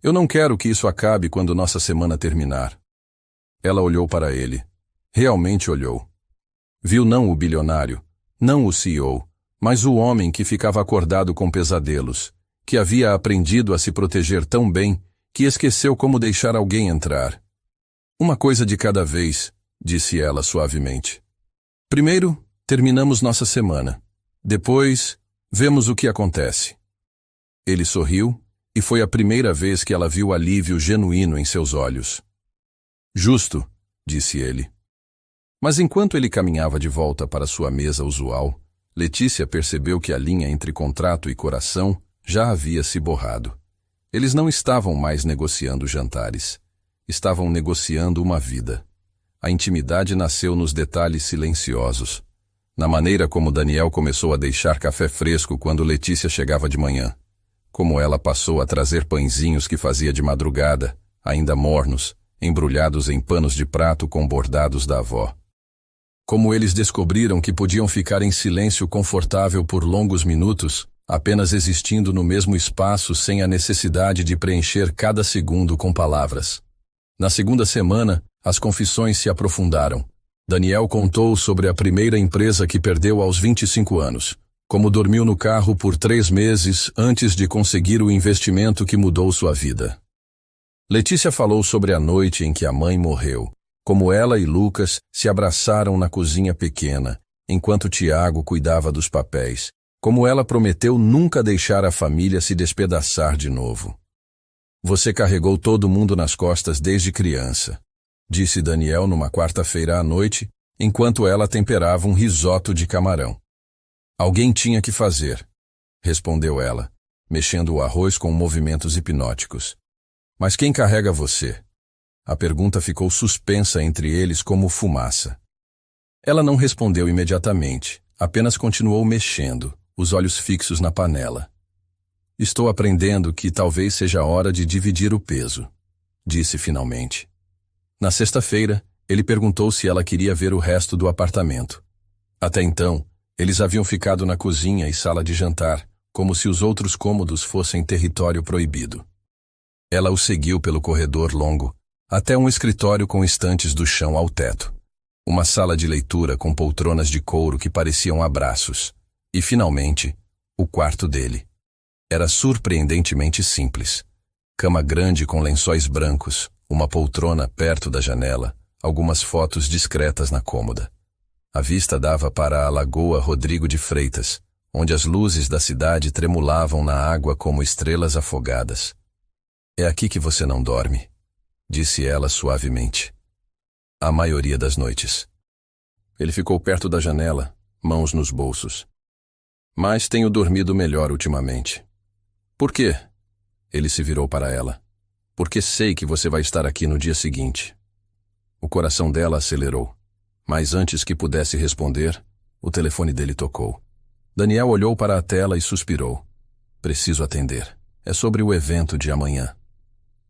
Eu não quero que isso acabe quando nossa semana terminar. Ela olhou para ele. Realmente olhou. Viu não o bilionário, não o CEO, mas o homem que ficava acordado com pesadelos, que havia aprendido a se proteger tão bem que esqueceu como deixar alguém entrar. Uma coisa de cada vez, disse ela suavemente. Primeiro, terminamos nossa semana. Depois, vemos o que acontece. Ele sorriu, e foi a primeira vez que ela viu alívio genuíno em seus olhos. Justo, disse ele. Mas enquanto ele caminhava de volta para sua mesa usual, Letícia percebeu que a linha entre contrato e coração já havia se borrado. Eles não estavam mais negociando jantares. Estavam negociando uma vida. A intimidade nasceu nos detalhes silenciosos. Na maneira como Daniel começou a deixar café fresco quando Letícia chegava de manhã. Como ela passou a trazer pãezinhos que fazia de madrugada, ainda mornos, embrulhados em panos de prato com bordados da avó. Como eles descobriram que podiam ficar em silêncio confortável por longos minutos, apenas existindo no mesmo espaço sem a necessidade de preencher cada segundo com palavras. Na segunda semana, as confissões se aprofundaram. Daniel contou sobre a primeira empresa que perdeu aos 25 anos, como dormiu no carro por 3 meses antes de conseguir o investimento que mudou sua vida. Letícia falou sobre a noite em que a mãe morreu, como ela e Lucas se abraçaram na cozinha pequena, enquanto Tiago cuidava dos papéis, como ela prometeu nunca deixar a família se despedaçar de novo. Você carregou todo mundo nas costas desde criança, disse Daniel numa quarta-feira à noite, enquanto ela temperava um risoto de camarão. Alguém tinha que fazer, respondeu ela, mexendo o arroz com movimentos hipnóticos. Mas quem carrega você? A pergunta ficou suspensa entre eles como fumaça. Ela não respondeu imediatamente, apenas continuou mexendo, os olhos fixos na panela. Estou aprendendo que talvez seja a hora de dividir o peso, disse finalmente. Na sexta-feira, ele perguntou se ela queria ver o resto do apartamento. Até então, eles haviam ficado na cozinha e sala de jantar, como se os outros cômodos fossem território proibido. Ela o seguiu pelo corredor longo, até um escritório com estantes do chão ao teto. Uma sala de leitura com poltronas de couro que pareciam abraços. E, finalmente, o quarto dele. Era surpreendentemente simples. Cama grande com lençóis brancos, uma poltrona perto da janela, algumas fotos discretas na cômoda. A vista dava para a Lagoa Rodrigo de Freitas, onde as luzes da cidade tremulavam na água como estrelas afogadas. É aqui que você não dorme, disse ela suavemente. A maioria das noites. Ele ficou perto da janela, mãos nos bolsos. Mas tenho dormido melhor ultimamente. Por quê? Ele se virou para ela. Porque sei que você vai estar aqui no dia seguinte. O coração dela acelerou. Mas antes que pudesse responder, o telefone dele tocou. Daniel olhou para a tela e suspirou. Preciso atender. É sobre o evento de amanhã.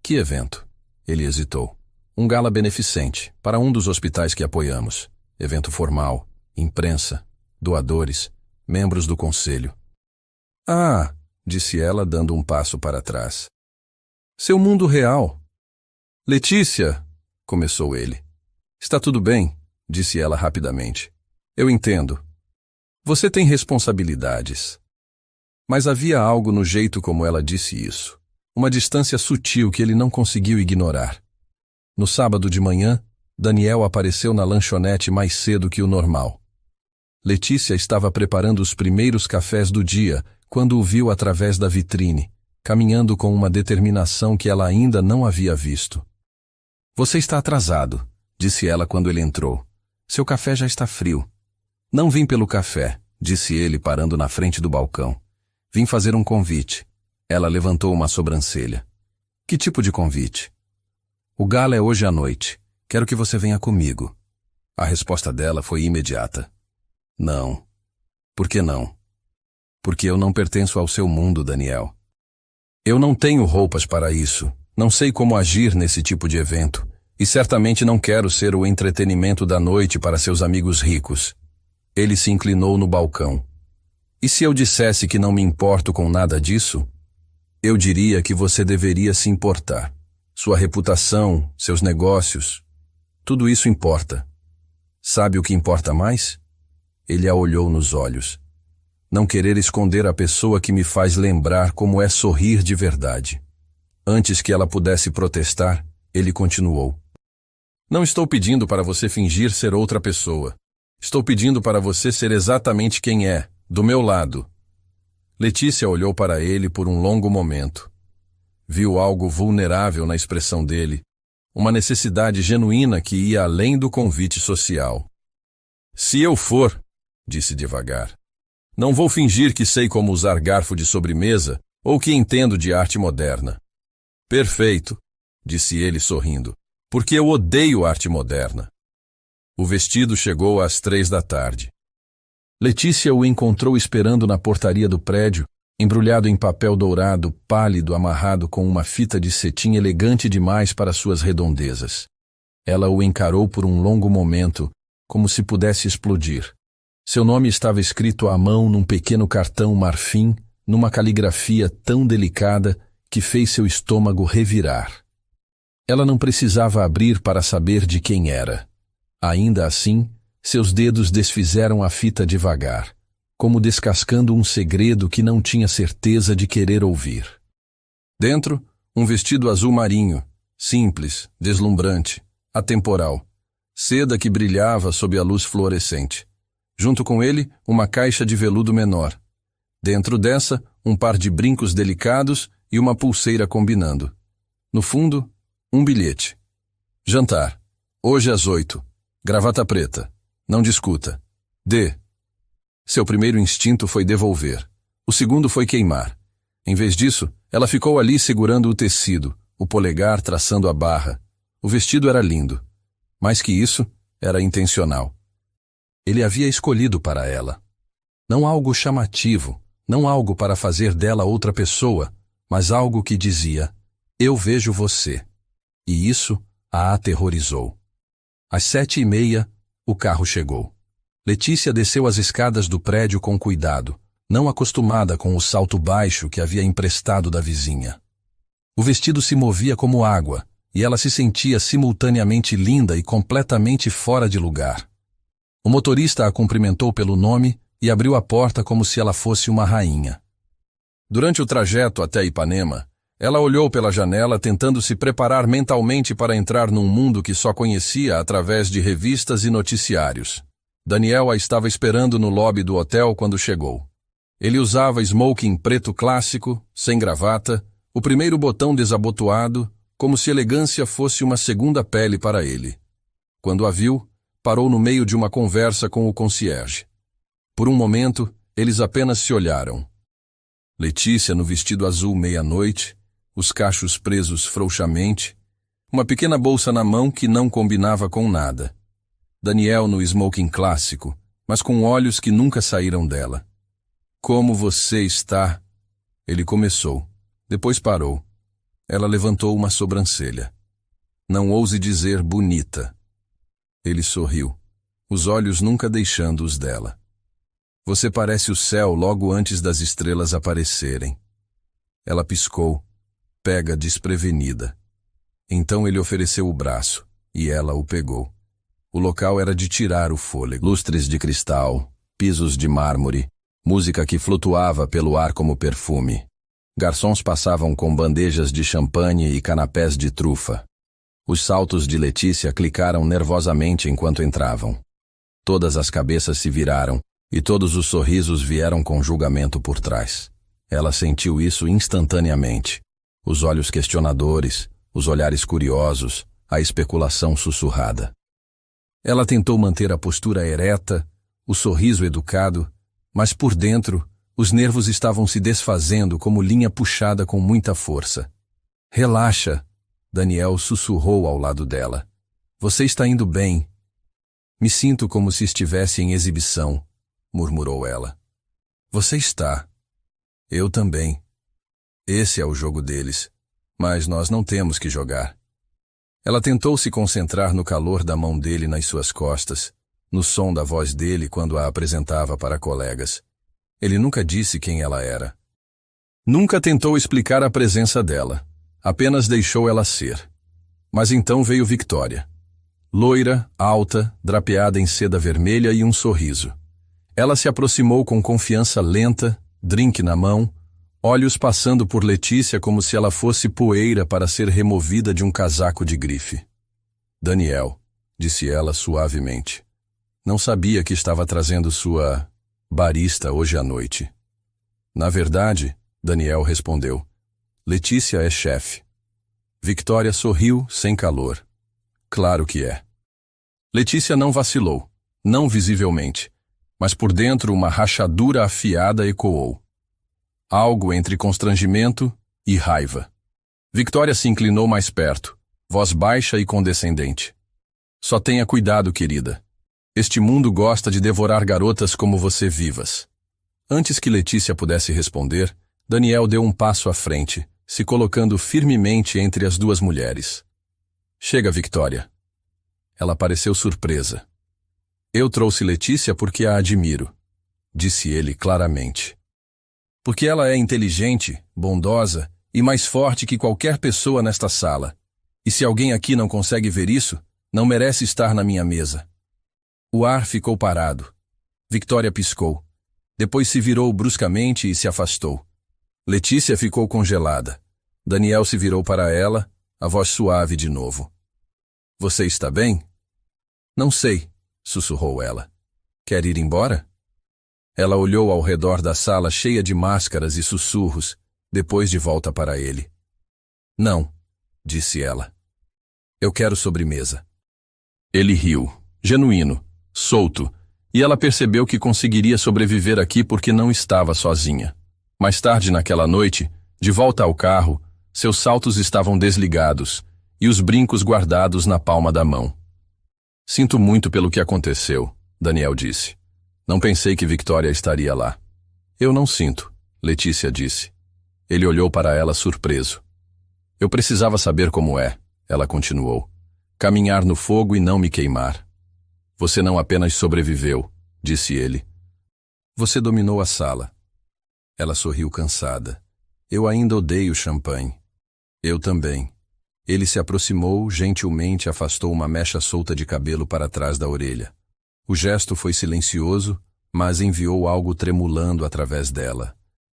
Que evento? Ele hesitou. Um gala beneficente, para um dos hospitais que apoiamos. Evento formal, imprensa, doadores, membros do conselho. Ah, disse ela, dando um passo para trás. Seu mundo real. Letícia, começou ele. Está tudo bem, disse ela rapidamente. Eu entendo. Você tem responsabilidades. Mas havia algo no jeito como ela disse isso. Uma distância sutil que ele não conseguiu ignorar. No sábado de manhã, Daniel apareceu na lanchonete mais cedo que o normal. Letícia estava preparando os primeiros cafés do dia quando o viu através da vitrine, caminhando com uma determinação que ela ainda não havia visto. Você está atrasado, disse ela quando ele entrou. Seu café já está frio. Não vim pelo café, disse ele parando na frente do balcão. Vim fazer um convite. Ela levantou uma sobrancelha. Que tipo de convite? O gala é hoje à noite. Quero que você venha comigo. A resposta dela foi imediata. Não. Por que não? Porque eu não pertenço ao seu mundo, Daniel. Eu não tenho roupas para isso. Não sei como agir nesse tipo de evento. E certamente não quero ser o entretenimento da noite para seus amigos ricos. Ele se inclinou no balcão. E se eu dissesse que não me importo com nada disso? Eu diria que você deveria se importar. Sua reputação, seus negócios, tudo isso importa. Sabe o que importa mais? Ele a olhou nos olhos. Não querer esconder a pessoa que me faz lembrar como é sorrir de verdade. Antes que ela pudesse protestar, ele continuou. Não estou pedindo para você fingir ser outra pessoa. Estou pedindo para você ser exatamente quem é, do meu lado. Letícia olhou para ele por um longo momento. Viu algo vulnerável na expressão dele, uma necessidade genuína que ia além do convite social. Se eu for, disse devagar, não vou fingir que sei como usar garfo de sobremesa ou que entendo de arte moderna. Perfeito, disse ele sorrindo, porque eu odeio arte moderna. O vestido chegou às 3 da tarde. Letícia o encontrou esperando na portaria do prédio, embrulhado em papel dourado, pálido, amarrado com uma fita de cetim elegante demais para suas redondezas. Ela o encarou por um longo momento, como se pudesse explodir. Seu nome estava escrito à mão num pequeno cartão marfim, numa caligrafia tão delicada que fez seu estômago revirar. Ela não precisava abrir para saber de quem era. Ainda assim, seus dedos desfizeram a fita devagar, como descascando um segredo que não tinha certeza de querer ouvir. Dentro, um vestido azul marinho, simples, deslumbrante, atemporal, seda que brilhava sob a luz fluorescente. Junto com ele, uma caixa de veludo menor. Dentro dessa, um par de brincos delicados e uma pulseira combinando. No fundo, um bilhete. Jantar. Hoje às 8. Gravata preta. Não discuta. Dê. Seu primeiro instinto foi devolver. O segundo foi queimar. Em vez disso, ela ficou ali segurando o tecido, o polegar traçando a barra. O vestido era lindo. Mais que isso, era intencional. Ele havia escolhido para ela. Não algo chamativo, não algo para fazer dela outra pessoa, mas algo que dizia, eu vejo você. E isso a aterrorizou. Às 7h30, o carro chegou. Letícia desceu as escadas do prédio com cuidado, não acostumada com o salto baixo que havia emprestado da vizinha. O vestido se movia como água, e ela se sentia simultaneamente linda e completamente fora de lugar. O motorista a cumprimentou pelo nome e abriu a porta como se ela fosse uma rainha. Durante o trajeto até Ipanema, ela olhou pela janela tentando se preparar mentalmente para entrar num mundo que só conhecia através de revistas e noticiários. Daniel a estava esperando no lobby do hotel quando chegou. Ele usava smoking preto clássico, sem gravata, o primeiro botão desabotoado, como se elegância fosse uma segunda pele para ele. Quando a viu, parou no meio de uma conversa com o concierge. Por um momento, eles apenas se olharam. Letícia no vestido azul meia-noite, os cachos presos frouxamente, uma pequena bolsa na mão que não combinava com nada. Daniel no smoking clássico, mas com olhos que nunca saíram dela. Como você está? Ele começou, depois parou. Ela levantou uma sobrancelha. Não ouse dizer bonita. Ele sorriu, os olhos nunca deixando os dela. Você parece o céu logo antes das estrelas aparecerem. Ela piscou, pega desprevenida. Então ele ofereceu o braço, e ela o pegou. O local era de tirar o fôlego. Lustres de cristal, pisos de mármore, música que flutuava pelo ar como perfume. Garçons passavam com bandejas de champanhe e canapés de trufa. Os saltos de Letícia clicaram nervosamente enquanto entravam. Todas as cabeças se viraram, e todos os sorrisos vieram com julgamento por trás. Ela sentiu isso instantaneamente. Os olhos questionadores, os olhares curiosos, a especulação sussurrada. Ela tentou manter a postura ereta, o sorriso educado, mas por dentro, os nervos estavam se desfazendo como linha puxada com muita força. Relaxa, Daniel sussurrou ao lado dela. Você está indo bem. Me sinto como se estivesse em exibição, murmurou ela. Você está. Eu também. Esse é o jogo deles, mas nós não temos que jogar. Ela tentou se concentrar no calor da mão dele nas suas costas, no som da voz dele quando a apresentava para colegas. Ele nunca disse quem ela era. Nunca tentou explicar a presença dela, apenas deixou ela ser. Mas então veio Victoria. Loira, alta, drapeada em seda vermelha e um sorriso. Ela se aproximou com confiança lenta, drink na mão, olhos passando por Letícia como se ela fosse poeira para ser removida de um casaco de grife. Daniel, disse ela suavemente. Não sabia que estava trazendo sua barista hoje à noite. Na verdade, Daniel respondeu, Letícia é chefe. Victoria sorriu sem calor. Claro que é. Letícia não vacilou, não visivelmente, mas por dentro uma rachadura afiada ecoou. Algo entre constrangimento e raiva. Victoria se inclinou mais perto, voz baixa e condescendente. Só tenha cuidado, querida. Este mundo gosta de devorar garotas como você vivas. Antes que Letícia pudesse responder, Daniel deu um passo à frente, se colocando firmemente entre as duas mulheres. Chega, Victoria. Ela pareceu surpresa. Eu trouxe Letícia porque a admiro, disse ele claramente. Porque ela é inteligente, bondosa e mais forte que qualquer pessoa nesta sala. E se alguém aqui não consegue ver isso, não merece estar na minha mesa. O ar ficou parado. Victoria piscou. Depois se virou bruscamente e se afastou. Letícia ficou congelada. Daniel se virou para ela, a voz suave de novo. Você está bem? Não sei, sussurrou ela. Quer ir embora? Ela olhou ao redor da sala cheia de máscaras e sussurros, depois de volta para ele. Não, disse ela. Eu quero sobremesa. Ele riu, genuíno, solto, e ela percebeu que conseguiria sobreviver aqui porque não estava sozinha. Mais tarde naquela noite, de volta ao carro, seus saltos estavam desligados e os brincos guardados na palma da mão. Sinto muito pelo que aconteceu, Daniel disse. Não pensei que Victoria estaria lá. Eu não sinto, Letícia disse. Ele olhou para ela surpreso. Eu precisava saber como é, ela continuou. Caminhar no fogo e não me queimar. Você não apenas sobreviveu, disse ele. Você dominou a sala. Ela sorriu cansada. Eu ainda odeio champanhe. Eu também. Ele se aproximou, gentilmente afastou uma mecha solta de cabelo para trás da orelha. O gesto foi silencioso, mas enviou algo tremulando através dela.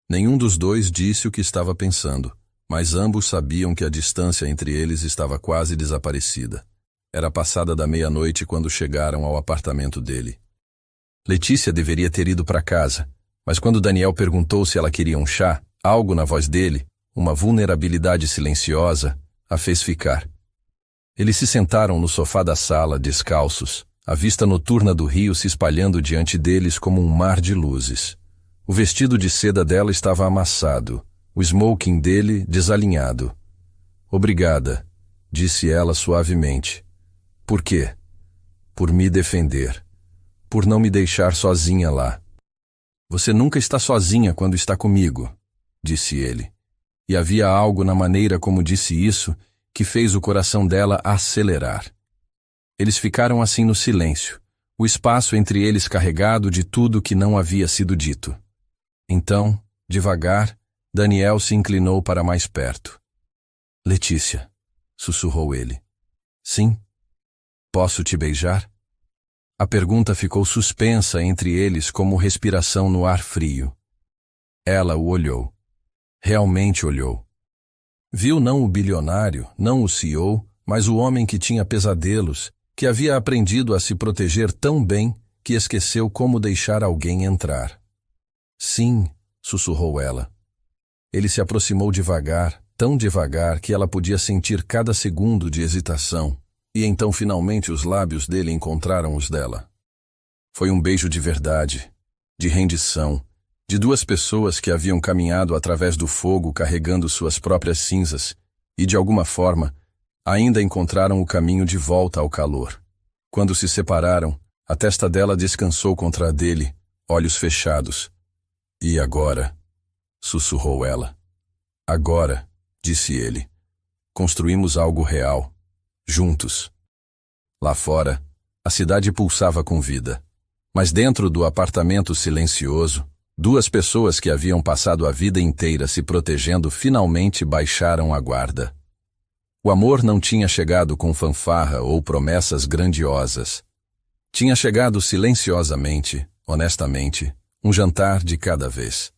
Nenhum dos dois disse o que estava pensando, mas ambos sabiam que a distância entre eles estava quase desaparecida. Era passada da meia-noite quando chegaram ao apartamento dele. Letícia deveria ter ido para casa, mas quando Daniel perguntou se ela queria um chá, algo na voz dele, uma vulnerabilidade silenciosa, a fez ficar. Eles se sentaram no sofá da sala, descalços, a vista noturna do rio se espalhando diante deles como um mar de luzes. O vestido de seda dela estava amassado, o smoking dele desalinhado. Obrigada, disse ela suavemente. Por quê? Por me defender. Por não me deixar sozinha lá. Você nunca está sozinha quando está comigo, disse ele. E havia algo na maneira como disse isso que fez o coração dela acelerar. Eles ficaram assim no silêncio, o espaço entre eles carregado de tudo que não havia sido dito. Então, devagar, Daniel se inclinou para mais perto. Letícia, sussurrou ele. Sim? Posso te beijar? A pergunta ficou suspensa entre eles como respiração no ar frio. Ela o olhou. Realmente olhou. Viu não o bilionário, não o CEO, mas o homem que tinha pesadelos, que havia aprendido a se proteger tão bem que esqueceu como deixar alguém entrar. Sim, sussurrou ela. Ele se aproximou devagar, tão devagar que ela podia sentir cada segundo de hesitação. E então finalmente os lábios dele encontraram os dela. Foi um beijo de verdade, de rendição, de duas pessoas que haviam caminhado através do fogo carregando suas próprias cinzas e, de alguma forma, ainda encontraram o caminho de volta ao calor. Quando se separaram, a testa dela descansou contra a dele, olhos fechados. E agora? Sussurrou ela. Agora, disse ele, construímos algo real. Juntos. Lá fora, a cidade pulsava com vida. Mas dentro do apartamento silencioso, Duas pessoas que haviam passado a vida inteira se protegendo finalmente baixaram a guarda. O amor não tinha chegado com fanfarra ou promessas grandiosas. Tinha chegado silenciosamente, honestamente, um jantar de cada vez.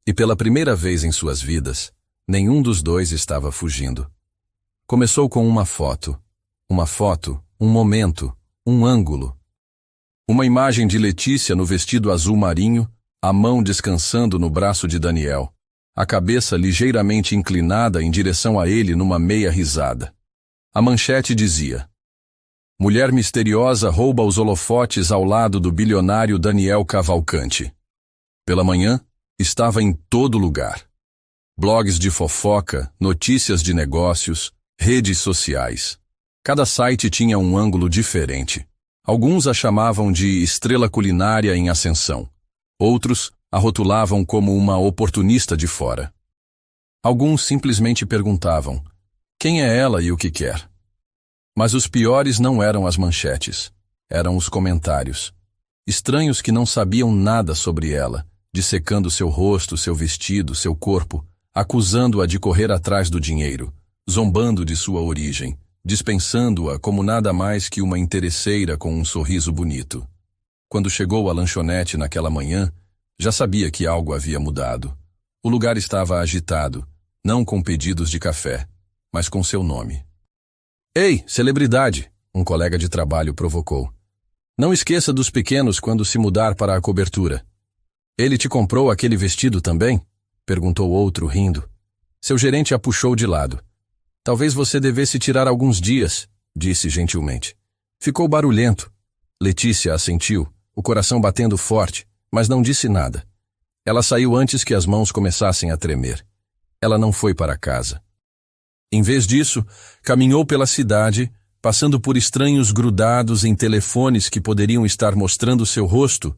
E pela primeira vez em suas vidas, nenhum dos dois estava fugindo. Começou com uma foto, um momento, um ângulo. Uma imagem de Letícia no vestido azul marinho, a mão descansando no braço de Daniel, a cabeça ligeiramente inclinada em direção a ele numa meia risada. A manchete dizia: Mulher misteriosa rouba os holofotes ao lado do bilionário Daniel Cavalcante. Pela manhã, estava em todo lugar. Blogs de fofoca, notícias de negócios, redes sociais. Cada site tinha um ângulo diferente. Alguns a chamavam de estrela culinária em ascensão. Outros a rotulavam como uma oportunista de fora. Alguns simplesmente perguntavam: quem é ela e o que quer? Mas os piores não eram as manchetes, eram os comentários. Estranhos que não sabiam nada sobre ela, dissecando seu rosto, seu vestido, seu corpo, acusando-a de correr atrás do dinheiro, zombando de sua origem, dispensando-a como nada mais que uma interesseira com um sorriso bonito. Quando chegou à lanchonete naquela manhã, já sabia que algo havia mudado. O lugar estava agitado, não com pedidos de café, mas com seu nome. Ei, celebridade, um colega de trabalho provocou. Não esqueça dos pequenos quando se mudar para a cobertura. Ele te comprou aquele vestido também? Perguntou outro, rindo. Seu gerente a puxou de lado. Talvez você devesse tirar alguns dias, disse gentilmente. Ficou barulhento. Letícia assentiu, o coração batendo forte, mas não disse nada. Ela saiu antes que as mãos começassem a tremer. Ela não foi para casa. Em vez disso, caminhou pela cidade, passando por estranhos grudados em telefones que poderiam estar mostrando seu rosto,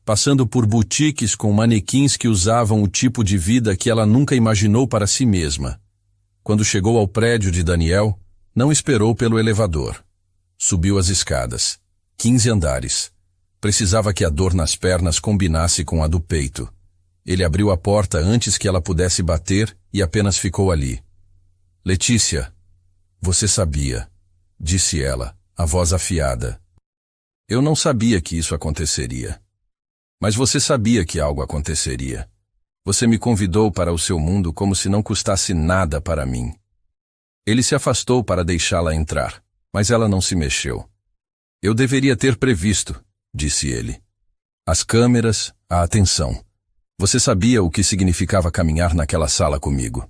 passando por boutiques com manequins que usavam o tipo de vida que ela nunca imaginou para si mesma. Quando chegou ao prédio de Daniel, não esperou pelo elevador. Subiu as escadas. 15 andares. Precisava que a dor nas pernas combinasse com a do peito. Ele abriu a porta antes que ela pudesse bater e apenas ficou ali. Letícia, você sabia, disse ela, a voz afiada. Eu não sabia que isso aconteceria. Mas você sabia que algo aconteceria. Você me convidou para o seu mundo como se não custasse nada para mim. Ele se afastou para deixá-la entrar, mas ela não se mexeu. Eu deveria ter previsto, disse ele. As câmeras, a atenção. Você sabia o que significava caminhar naquela sala comigo.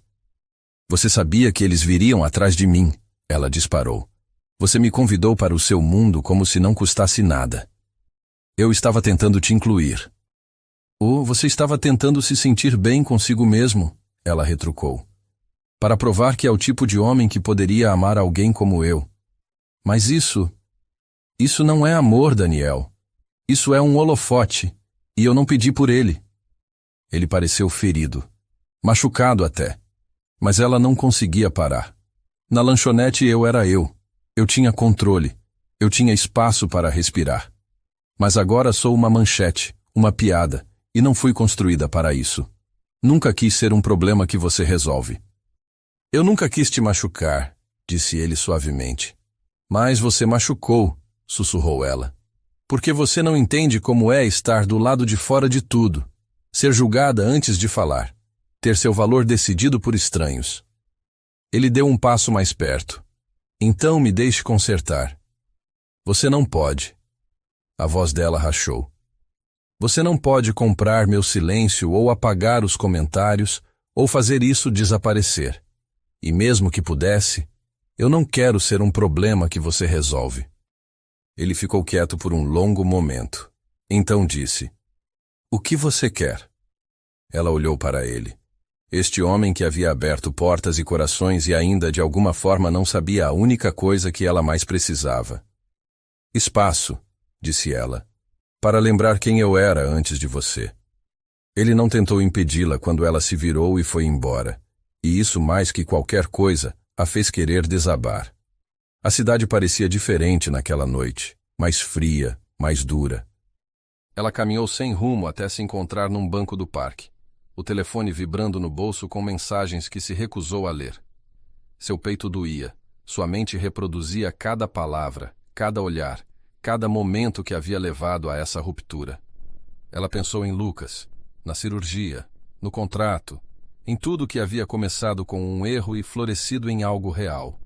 Você sabia que eles viriam atrás de mim, ela disparou. Você me convidou para o seu mundo como se não custasse nada. Eu estava tentando te incluir. Ou você estava tentando se sentir bem consigo mesmo, ela retrucou. Para provar que é o tipo de homem que poderia amar alguém como eu. Mas isso não é amor, Daniel. Isso é um holofote, e eu não pedi por ele. Ele pareceu ferido, machucado até, mas ela não conseguia parar. Na lanchonete eu era eu tinha controle, eu tinha espaço para respirar. Mas agora sou uma manchete, uma piada, e não fui construída para isso. Nunca quis ser um problema que você resolve. Eu nunca quis te machucar, disse ele suavemente. Mas você machucou, sussurrou ela. Porque você não entende como é estar do lado de fora de tudo. Ser julgada antes de falar. Ter seu valor decidido por estranhos. Ele deu um passo mais perto. Então me deixe consertar. Você não pode. A voz dela rachou. Você não pode comprar meu silêncio ou apagar os comentários ou fazer isso desaparecer. E mesmo que pudesse, eu não quero ser um problema que você resolve. Ele ficou quieto por um longo momento. Então disse: O que você quer? Ela olhou para ele. Este homem que havia aberto portas e corações e ainda de alguma forma não sabia a única coisa que ela mais precisava. Espaço, disse ela, para lembrar quem eu era antes de você. Ele não tentou impedi-la quando ela se virou e foi embora, e isso mais que qualquer coisa a fez querer desabar. A cidade parecia diferente naquela noite, mais fria, mais dura. Ela caminhou sem rumo até se encontrar num banco do parque, o telefone vibrando no bolso com mensagens que se recusou a ler. Seu peito doía, sua mente reproduzia cada palavra, cada olhar, cada momento que havia levado a essa ruptura. Ela pensou em Lucas, na cirurgia, no contrato, em tudo que havia começado com um erro e florescido em algo real.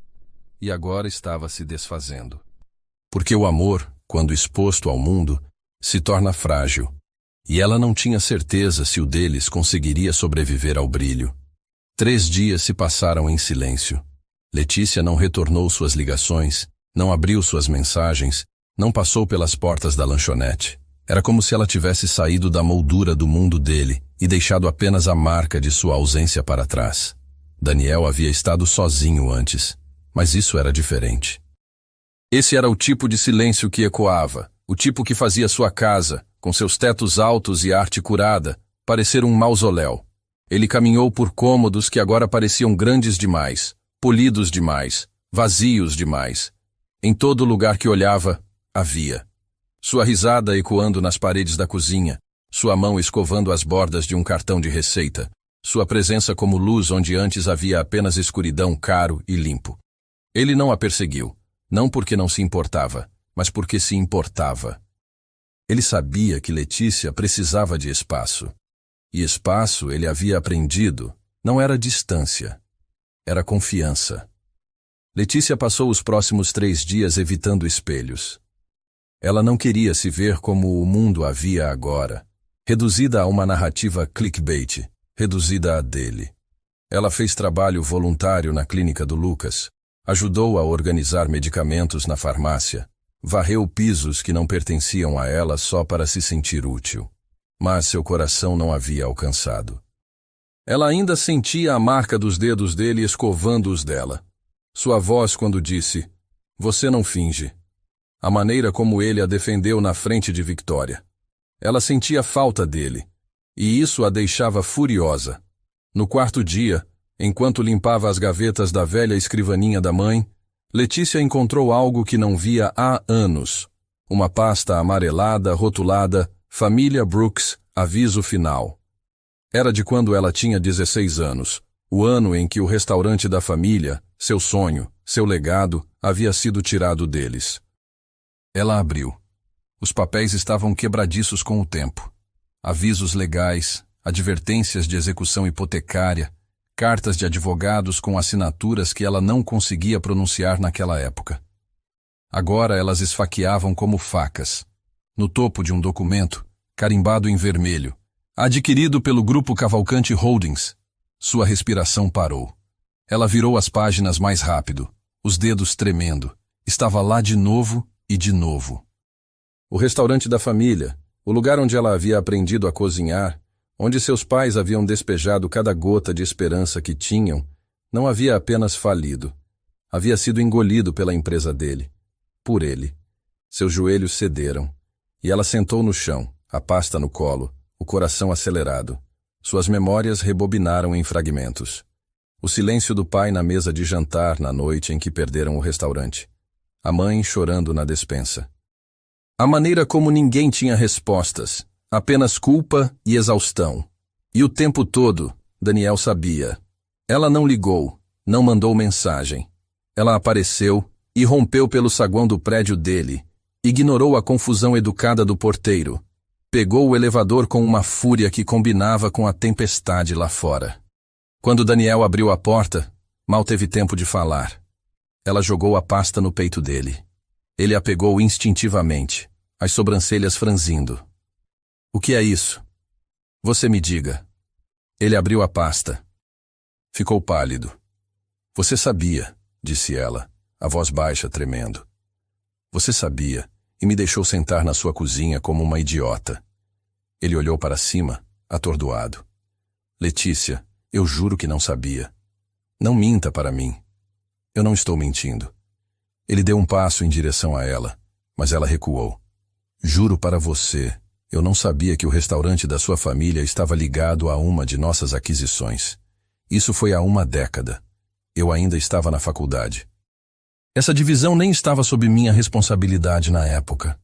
E agora estava se desfazendo. Porque o amor, quando exposto ao mundo, se torna frágil, e ela não tinha certeza se o deles conseguiria sobreviver ao brilho. 3 dias se passaram em silêncio. Letícia não retornou suas ligações, não abriu suas mensagens, não passou pelas portas da lanchonete. Era como se ela tivesse saído da moldura do mundo dele e deixado apenas a marca de sua ausência para trás. Daniel havia estado sozinho antes, mas isso era diferente. Esse era o tipo de silêncio que ecoava, o tipo que fazia sua casa, com seus tetos altos e arte curada, parecer um mausoléu. Ele caminhou por cômodos que agora pareciam grandes demais, polidos demais, vazios demais. Em todo lugar que olhava, havia. Sua risada ecoando nas paredes da cozinha, sua mão escovando as bordas de um cartão de receita, sua presença como luz onde antes havia apenas escuridão, caro e limpo. Ele não a perseguiu, não porque não se importava, mas porque se importava. Ele sabia que Letícia precisava de espaço. E espaço, ele havia aprendido, não era distância, era confiança. Letícia passou os próximos 3 dias evitando espelhos. Ela não queria se ver como o mundo a via agora, reduzida a uma narrativa clickbait, reduzida a dele. Ela fez trabalho voluntário na clínica do Lucas, ajudou a organizar medicamentos na farmácia, varreu pisos que não pertenciam a ela só para se sentir útil. Mas seu coração não havia alcançado. Ela ainda sentia a marca dos dedos dele escovando os dela. Sua voz quando disse, "Você não finge." A maneira como ele a defendeu na frente de Victoria. Ela sentia falta dele, e isso a deixava furiosa. No 4º dia, enquanto limpava as gavetas da velha escrivaninha da mãe, Letícia encontrou algo que não via há anos. Uma pasta amarelada rotulada Família Brooks, aviso final. Era de quando ela tinha 16 anos, o ano em que o restaurante da família, seu sonho, seu legado, havia sido tirado deles. Ela abriu. Os papéis estavam quebradiços com o tempo. Avisos legais, advertências de execução hipotecária, cartas de advogados com assinaturas que ela não conseguia pronunciar naquela época. Agora elas esfaqueavam como facas. No topo de um documento, carimbado em vermelho, adquirido pelo Grupo Cavalcante Holdings. Sua respiração parou. Ela virou as páginas mais rápido, os dedos tremendo. Estava lá de novo e de novo. O restaurante da família, o lugar onde ela havia aprendido a cozinhar, onde seus pais haviam despejado cada gota de esperança que tinham, não havia apenas falido. Havia sido engolido pela empresa dele. Por ele. Seus joelhos cederam. E ela sentou no chão, a pasta no colo, o coração acelerado. Suas memórias rebobinaram em fragmentos. O silêncio do pai na mesa de jantar na noite em que perderam o restaurante. A mãe chorando na despensa. A maneira como ninguém tinha respostas, apenas culpa e exaustão. E o tempo todo, Daniel sabia. Ela não ligou, não mandou mensagem. Ela apareceu e rompeu pelo saguão do prédio dele. Ignorou a confusão educada do porteiro. Pegou o elevador com uma fúria que combinava com a tempestade lá fora. Quando Daniel abriu a porta, mal teve tempo de falar. Ela jogou a pasta no peito dele. Ele a pegou instintivamente, as sobrancelhas franzindo. "O que é isso? Você me diga." Ele abriu a pasta. Ficou pálido. "Você sabia", disse ela, a voz baixa tremendo. "Você sabia, e me deixou sentar na sua cozinha como uma idiota." Ele olhou para cima, atordoado. "Letícia, eu juro que não sabia. Não minta para mim." "Eu não estou mentindo." Ele deu um passo em direção a ela, mas ela recuou. "Juro para você, eu não sabia que o restaurante da sua família estava ligado a uma de nossas aquisições. Isso foi há 1 década. Eu ainda estava na faculdade. Essa divisão nem estava sob minha responsabilidade na época."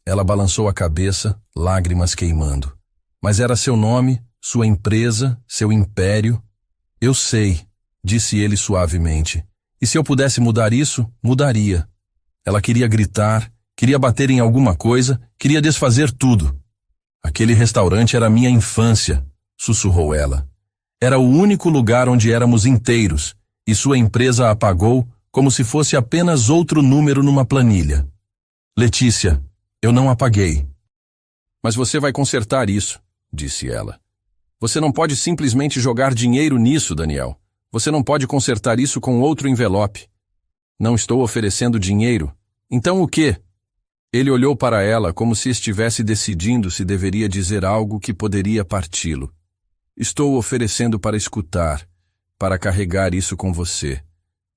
Ela balançou a cabeça, lágrimas queimando. Mas era seu nome, sua empresa, seu império. Eu sei, disse ele suavemente. E se eu pudesse mudar isso, mudaria. Ela queria gritar, queria bater em alguma coisa, queria desfazer tudo. Aquele restaurante era minha infância, sussurrou ela. Era o único lugar onde éramos inteiros, e sua empresa a apagou como se fosse apenas outro número numa planilha. Letícia, eu não apaguei. Mas você vai consertar isso, disse ela. Você não pode simplesmente jogar dinheiro nisso, Daniel. Você não pode consertar isso com outro envelope. Não estou oferecendo dinheiro. Então o quê? Ele olhou para ela como se estivesse decidindo se deveria dizer algo que poderia parti-lo. Estou oferecendo para escutar, para carregar isso com você.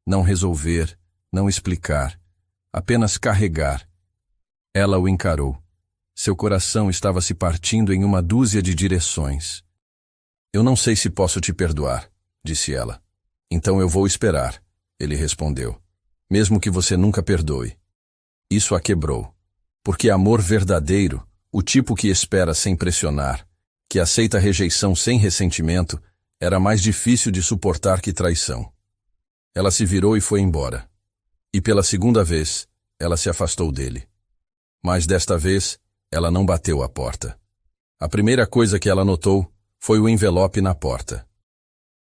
Não resolver, não explicar. Apenas carregar. Ela o encarou. Seu coração estava se partindo em uma dúzia de direções. Eu não sei se posso te perdoar, disse ela. Então eu vou esperar, ele respondeu. Mesmo que você nunca perdoe. Isso a quebrou. Porque amor verdadeiro, o tipo que espera sem pressionar, que aceita rejeição sem ressentimento, era mais difícil de suportar que traição. Ela se virou e foi embora. E pela segunda vez, ela se afastou dele. Mas desta vez, ela não bateu a porta. A primeira coisa que ela notou foi o envelope na porta.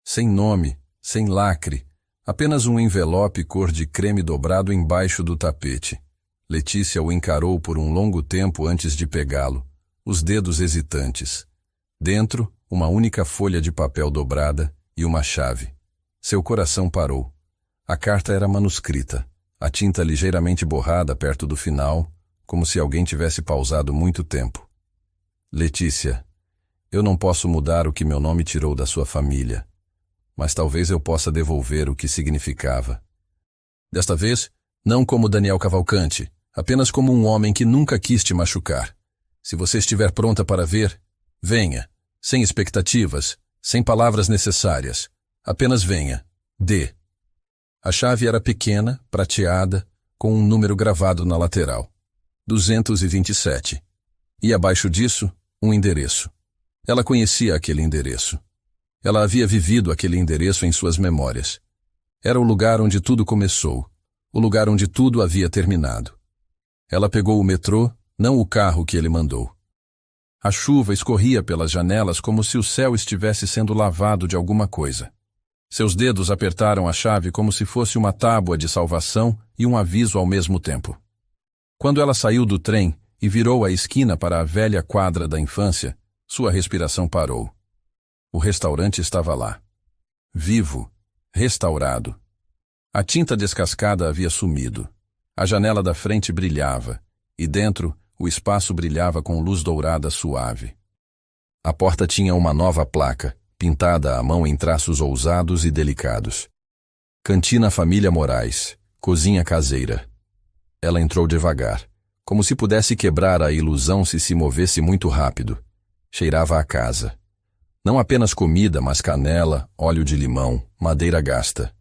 Sem nome, sem lacre, apenas um envelope cor de creme dobrado embaixo do tapete. Letícia o encarou por um longo tempo antes de pegá-lo, os dedos hesitantes. Dentro, uma única folha de papel dobrada e uma chave. Seu coração parou. A carta era manuscrita, a tinta ligeiramente borrada perto do final, como se alguém tivesse pausado muito tempo. Letícia, eu não posso mudar o que meu nome tirou da sua família, mas talvez eu possa devolver o que significava. Desta vez, não como Daniel Cavalcante, apenas como um homem que nunca quis te machucar. Se você estiver pronta para ver, venha, sem expectativas, sem palavras necessárias. Apenas venha. Dê. A chave era pequena, prateada, com um número gravado na lateral. 227. E abaixo disso, um endereço. Ela conhecia aquele endereço. Ela havia vivido aquele endereço em suas memórias. Era o lugar onde tudo começou, o lugar onde tudo havia terminado. Ela pegou o metrô, não o carro que ele mandou. A chuva escorria pelas janelas como se o céu estivesse sendo lavado de alguma coisa. Seus dedos apertaram a chave como se fosse uma tábua de salvação e um aviso ao mesmo tempo. Quando ela saiu do trem e virou a esquina para a velha quadra da infância, sua respiração parou. O restaurante estava lá. Vivo, restaurado. A tinta descascada havia sumido. A janela da frente brilhava, e dentro o espaço brilhava com luz dourada suave. A porta tinha uma nova placa, pintada à mão em traços ousados e delicados. Cantina Família Moraes, cozinha caseira. Ela entrou devagar, como se pudesse quebrar a ilusão se movesse muito rápido. Cheirava a casa. Não apenas comida, mas canela, óleo de limão, madeira gasta.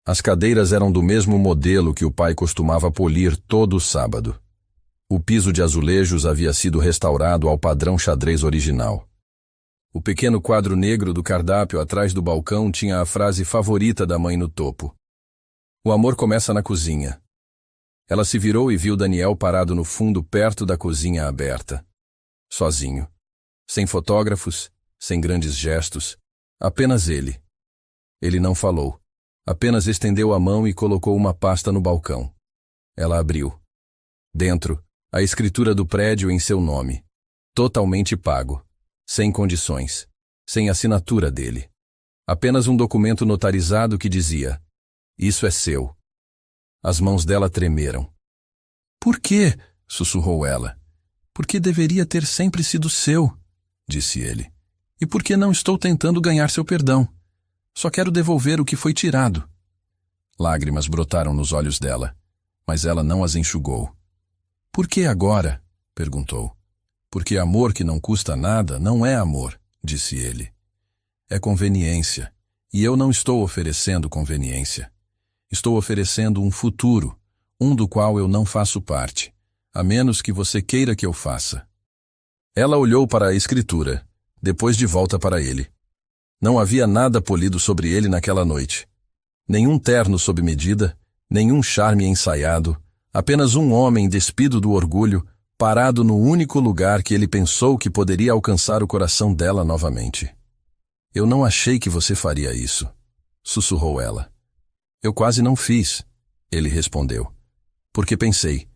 As cadeiras eram do mesmo modelo que o pai costumava polir todo sábado. O piso de azulejos havia sido restaurado ao padrão xadrez original. O pequeno quadro negro do cardápio atrás do balcão tinha a frase favorita da mãe no topo. O amor começa na cozinha. Ela se virou e viu Daniel parado no fundo perto da cozinha aberta. Sozinho. Sem fotógrafos, sem grandes gestos. Apenas ele. Ele não falou. Apenas estendeu a mão e colocou uma pasta no balcão. Ela abriu. Dentro, a escritura do prédio em seu nome. Totalmente pago. Sem condições. Sem assinatura dele. Apenas um documento notarizado que dizia: "Isso é seu." As mãos dela tremeram. "Por quê?" sussurrou ela. "Porque deveria ter sempre sido seu", disse ele. "E porque não estou tentando ganhar seu perdão. Só quero devolver o que foi tirado." Lágrimas brotaram nos olhos dela, mas ela não as enxugou. "Por que agora?" perguntou. "Porque amor que não custa nada não é amor", disse ele. "É conveniência, e eu não estou oferecendo conveniência. Estou oferecendo um futuro, um do qual eu não faço parte. a menos que você queira que eu faça. Ela olhou para a escritura, depois de volta para ele. Não havia nada polido sobre ele naquela noite. Nenhum terno sob medida, nenhum charme ensaiado, apenas um homem despido do orgulho, parado no único lugar que ele pensou que poderia alcançar o coração dela novamente. Eu não achei que você faria isso, sussurrou ela. Eu quase não fiz, ele respondeu. Porque pensei,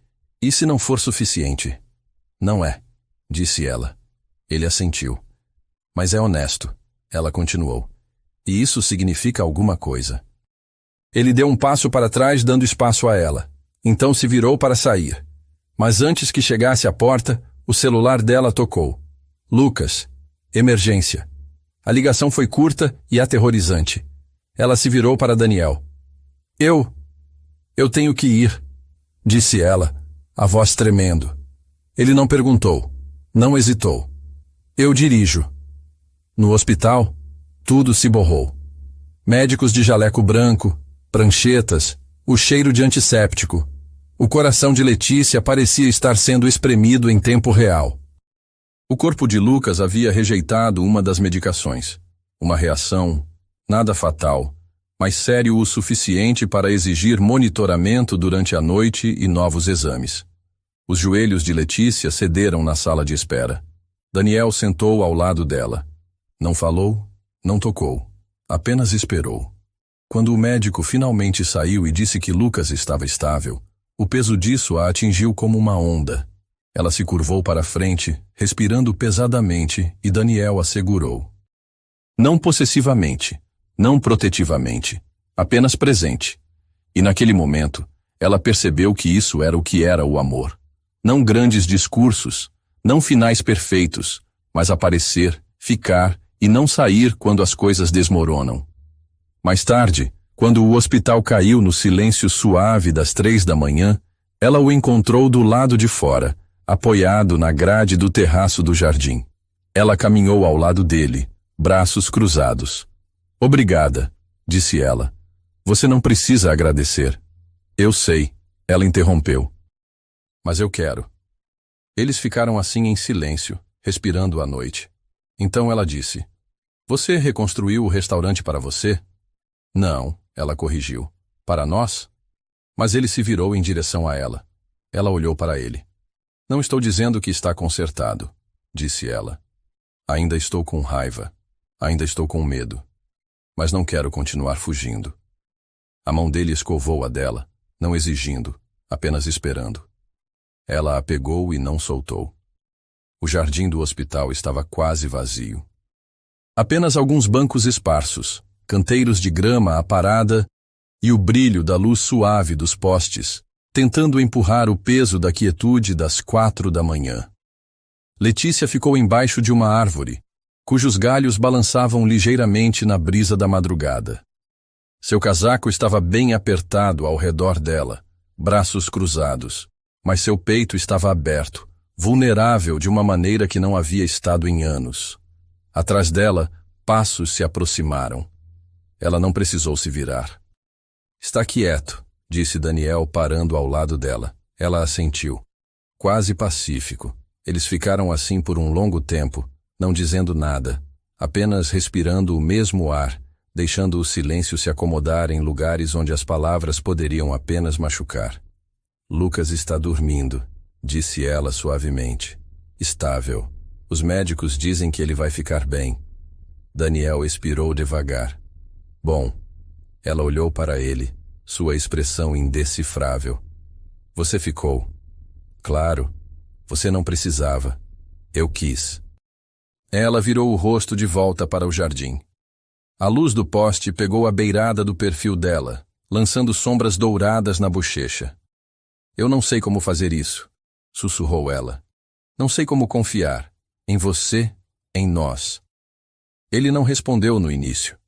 e se não for suficiente? Não é, disse ela. Ele assentiu. Mas é honesto, ela continuou. E isso significa alguma coisa. Ele deu um passo para trás, dando espaço a ela. Então se virou para sair. Mas antes que chegasse à porta, o celular dela tocou. Lucas. Emergência. A ligação foi curta e aterrorizante. Ela se virou para Daniel. Eu tenho que ir, disse ela, a voz tremendo. Ele não perguntou, não hesitou. Eu dirijo. No hospital, tudo se borrou. Médicos de jaleco branco, pranchetas, o cheiro de antisséptico. O coração de Letícia parecia estar sendo espremido em tempo real. O corpo de Lucas havia rejeitado uma das medicações. Uma reação, nada fatal, mas sério o suficiente para exigir monitoramento durante a noite e novos exames. Os joelhos de Letícia cederam na sala de espera. Daniel sentou ao lado dela. Não falou, não tocou, apenas esperou. Quando o médico finalmente saiu e disse que Lucas estava estável, o peso disso a atingiu como uma onda. Ela se curvou para frente, respirando pesadamente, e Daniel a segurou. Não possessivamente, não protetivamente, apenas presente. E naquele momento, ela percebeu que isso era o que era o amor. Não grandes discursos, não finais perfeitos, mas aparecer, ficar e não sair quando as coisas desmoronam. Mais tarde, quando o hospital caiu no silêncio suave das 3 da manhã, ela o encontrou do lado de fora, apoiado na grade do terraço do jardim. Ela caminhou ao lado dele, braços cruzados. Obrigada, disse ela. Você não precisa agradecer. Eu sei, ela interrompeu. Mas eu quero. Eles ficaram assim em silêncio, respirando a noite. Então ela disse, você reconstruiu o restaurante para você? Não, ela corrigiu. Para nós? Mas ele se virou em direção a ela. Ela olhou para ele. Não estou dizendo que está consertado, disse ela. Ainda estou com raiva. Ainda estou com medo. Mas não quero continuar fugindo. A mão dele escovou a dela, não exigindo, apenas esperando. Ela a pegou e não soltou. O jardim do hospital estava quase vazio. Apenas alguns bancos esparsos, canteiros de grama aparada e o brilho da luz suave dos postes, tentando empurrar o peso da quietude das 4 da manhã. Letícia ficou embaixo de uma árvore, cujos galhos balançavam ligeiramente na brisa da madrugada. Seu casaco estava bem apertado ao redor dela, braços cruzados, mas seu peito estava aberto, vulnerável de uma maneira que não havia estado em anos. Atrás dela, passos se aproximaram. Ela não precisou se virar. Está quieto, disse Daniel parando ao lado dela. Ela assentiu. Quase pacífico. Eles ficaram assim por um longo tempo, não dizendo nada, apenas respirando o mesmo ar, deixando o silêncio se acomodar em lugares onde as palavras poderiam apenas machucar. Lucas está dormindo, disse ela suavemente. Estável. Os médicos dizem que ele vai ficar bem. Daniel expirou devagar. Bom. Ela olhou para ele, sua expressão indecifrável. Você ficou. Claro. Você não precisava. Eu quis. Ela virou o rosto de volta para o jardim. A luz do poste pegou a beirada do perfil dela, lançando sombras douradas na bochecha. Eu não sei como fazer isso, sussurrou ela. Não sei como confiar. Em você, em nós. Ele não respondeu no início.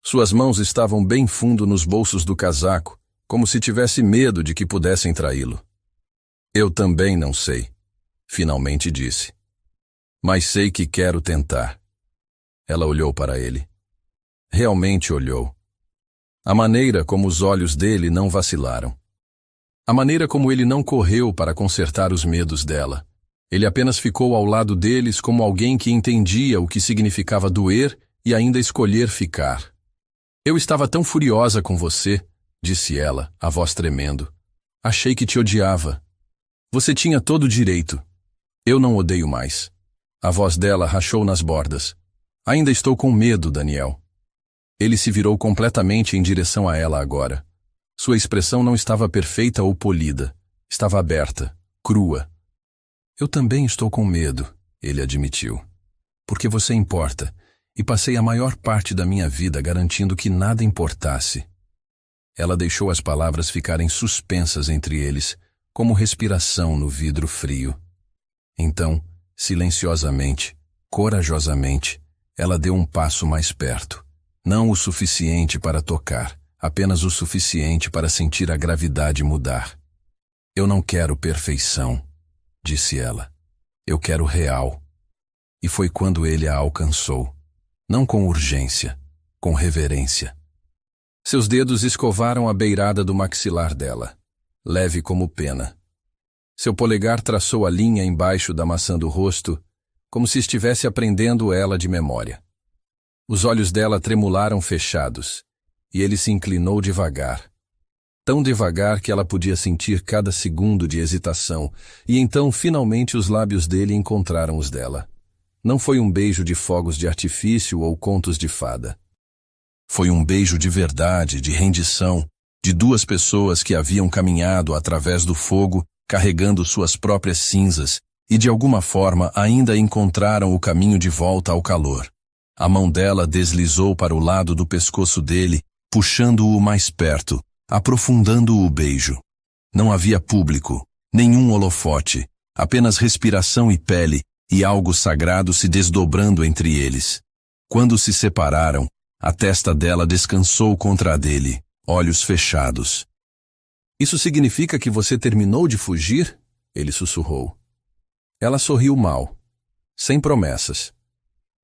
Suas mãos estavam bem fundo nos bolsos do casaco, como se tivesse medo de que pudessem traí-lo. Eu também não sei, finalmente disse. Mas sei que quero tentar. Ela olhou para ele. Realmente olhou. A maneira como os olhos dele não vacilaram. A maneira como ele não correu para consertar os medos dela. Ele apenas ficou ao lado deles como alguém que entendia o que significava doer e ainda escolher ficar. Eu estava tão furiosa com você, disse ela, a voz tremendo. Achei que te odiava. Você tinha todo o direito. Eu não odeio mais. A voz dela rachou nas bordas. Ainda estou com medo, Daniel. Ele se virou completamente em direção a ela agora. Sua expressão não estava perfeita ou polida. Estava aberta, crua. Eu também estou com medo, ele admitiu. Porque você importa, e passei a maior parte da minha vida garantindo que nada importasse. Ela deixou as palavras ficarem suspensas entre eles, como respiração no vidro frio. Então, silenciosamente, corajosamente, ela deu um passo mais perto. Não o suficiente para tocar, apenas o suficiente para sentir a gravidade mudar. Eu não quero perfeição, disse ela. Eu quero real. E foi quando ele a alcançou. Não com urgência, com reverência. Seus dedos escovaram a beirada do maxilar dela, leve como pena. Seu polegar traçou a linha embaixo da maçã do rosto, como se estivesse aprendendo ela de memória. Os olhos dela tremularam fechados, e ele se inclinou devagar. Tão devagar que ela podia sentir cada segundo de hesitação, e então finalmente os lábios dele encontraram os dela. Não foi um beijo de fogos de artifício ou contos de fada. Foi um beijo de verdade, de rendição, de duas pessoas que haviam caminhado através do fogo, carregando suas próprias cinzas, e de alguma forma ainda encontraram o caminho de volta ao calor. A mão dela deslizou para o lado do pescoço dele, puxando-o mais perto, aprofundando o beijo. Não havia público, nenhum holofote, apenas respiração e pele, e algo sagrado se desdobrando entre eles. Quando se separaram, a testa dela descansou contra a dele, olhos fechados. Isso significa que você terminou de fugir? Ele sussurrou. Ela sorriu mal, sem promessas.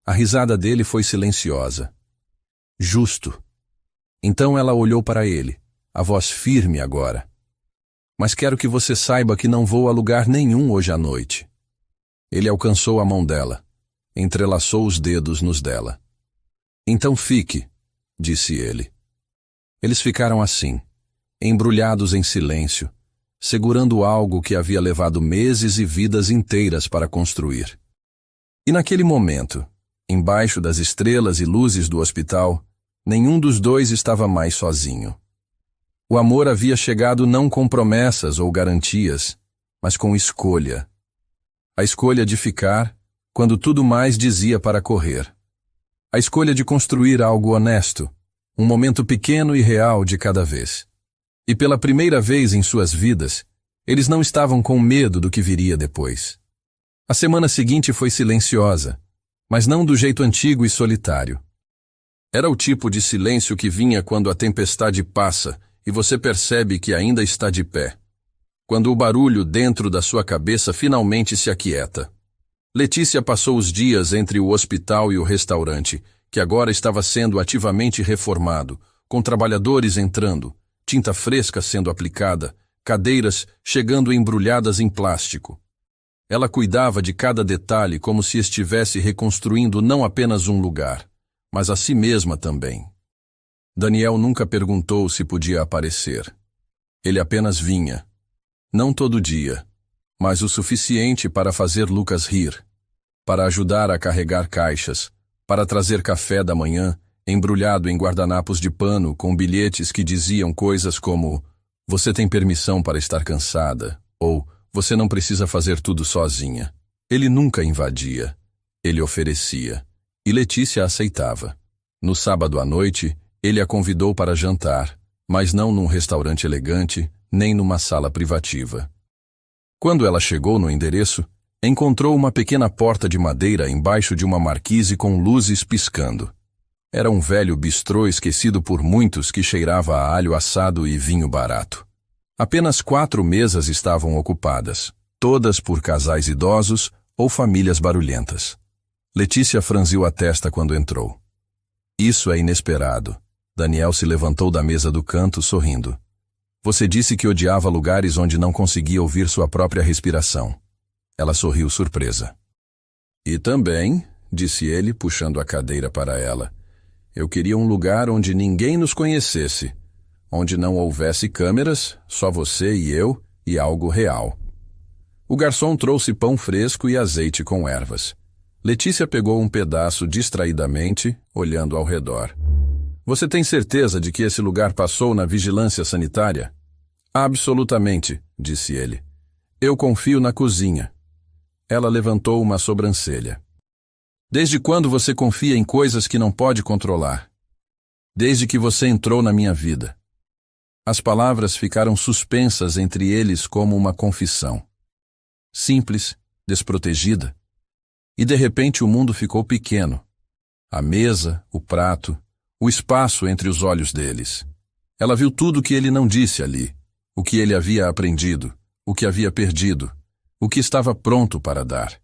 A risada dele foi silenciosa. Justo. Então ela olhou para ele, a voz firme agora. Mas quero que você saiba que não vou a lugar nenhum hoje à noite. Ele alcançou a mão dela, entrelaçou os dedos nos dela. Então fique, disse ele. Eles ficaram assim, embrulhados em silêncio, segurando algo que havia levado meses e vidas inteiras para construir. E naquele momento, embaixo das estrelas e luzes do hospital, nenhum dos dois estava mais sozinho. O amor havia chegado não com promessas ou garantias, mas com escolha. A escolha de ficar, quando tudo mais dizia para correr. A escolha de construir algo honesto, um momento pequeno e real de cada vez. E pela primeira vez em suas vidas, eles não estavam com medo do que viria depois. A semana seguinte foi silenciosa, mas não do jeito antigo e solitário. Era o tipo de silêncio que vinha quando a tempestade passa e você percebe que ainda está de pé. Quando o barulho dentro da sua cabeça finalmente se aquieta. Letícia passou os dias entre o hospital e o restaurante, que agora estava sendo ativamente reformado, com trabalhadores entrando, tinta fresca sendo aplicada, cadeiras chegando embrulhadas em plástico. Ela cuidava de cada detalhe como se estivesse reconstruindo não apenas um lugar, mas a si mesma também. Daniel nunca perguntou se podia aparecer. Ele apenas vinha. Não todo dia, mas o suficiente para fazer Lucas rir, para ajudar a carregar caixas, para trazer café da manhã, embrulhado em guardanapos de pano com bilhetes que diziam coisas como "Você tem permissão para estar cansada" ou "Você não precisa fazer tudo sozinha". Ele nunca invadia. Ele oferecia. E Letícia aceitava. No sábado à noite, ele a convidou para jantar, mas não num restaurante elegante, nem numa sala privativa. Quando ela chegou no endereço, encontrou uma pequena porta de madeira embaixo de uma marquise com luzes piscando. Era um velho bistrô esquecido por muitos que cheirava a alho assado e vinho barato. Apenas 4 mesas estavam ocupadas, todas por casais idosos ou famílias barulhentas. Letícia franziu a testa quando entrou. Isso é inesperado. Daniel se levantou da mesa do canto sorrindo. Você disse que odiava lugares onde não conseguia ouvir sua própria respiração. Ela sorriu surpresa. E também, disse ele, puxando a cadeira para ela, eu queria um lugar onde ninguém nos conhecesse, onde não houvesse câmeras, só você e eu e algo real. O garçom trouxe pão fresco e azeite com ervas. Letícia pegou um pedaço distraidamente, olhando ao redor. Você tem certeza de que esse lugar passou na vigilância sanitária? Absolutamente, disse ele. Eu confio na cozinha. Ela levantou uma sobrancelha. Desde quando você confia em coisas que não pode controlar? Desde que você entrou na minha vida. As palavras ficaram suspensas entre eles como uma confissão. Simples, desprotegida. E de repente o mundo ficou pequeno. A mesa, o prato, o espaço entre os olhos deles. Ela viu tudo o que ele não disse ali, o que ele havia aprendido, o que havia perdido, o que estava pronto para dar.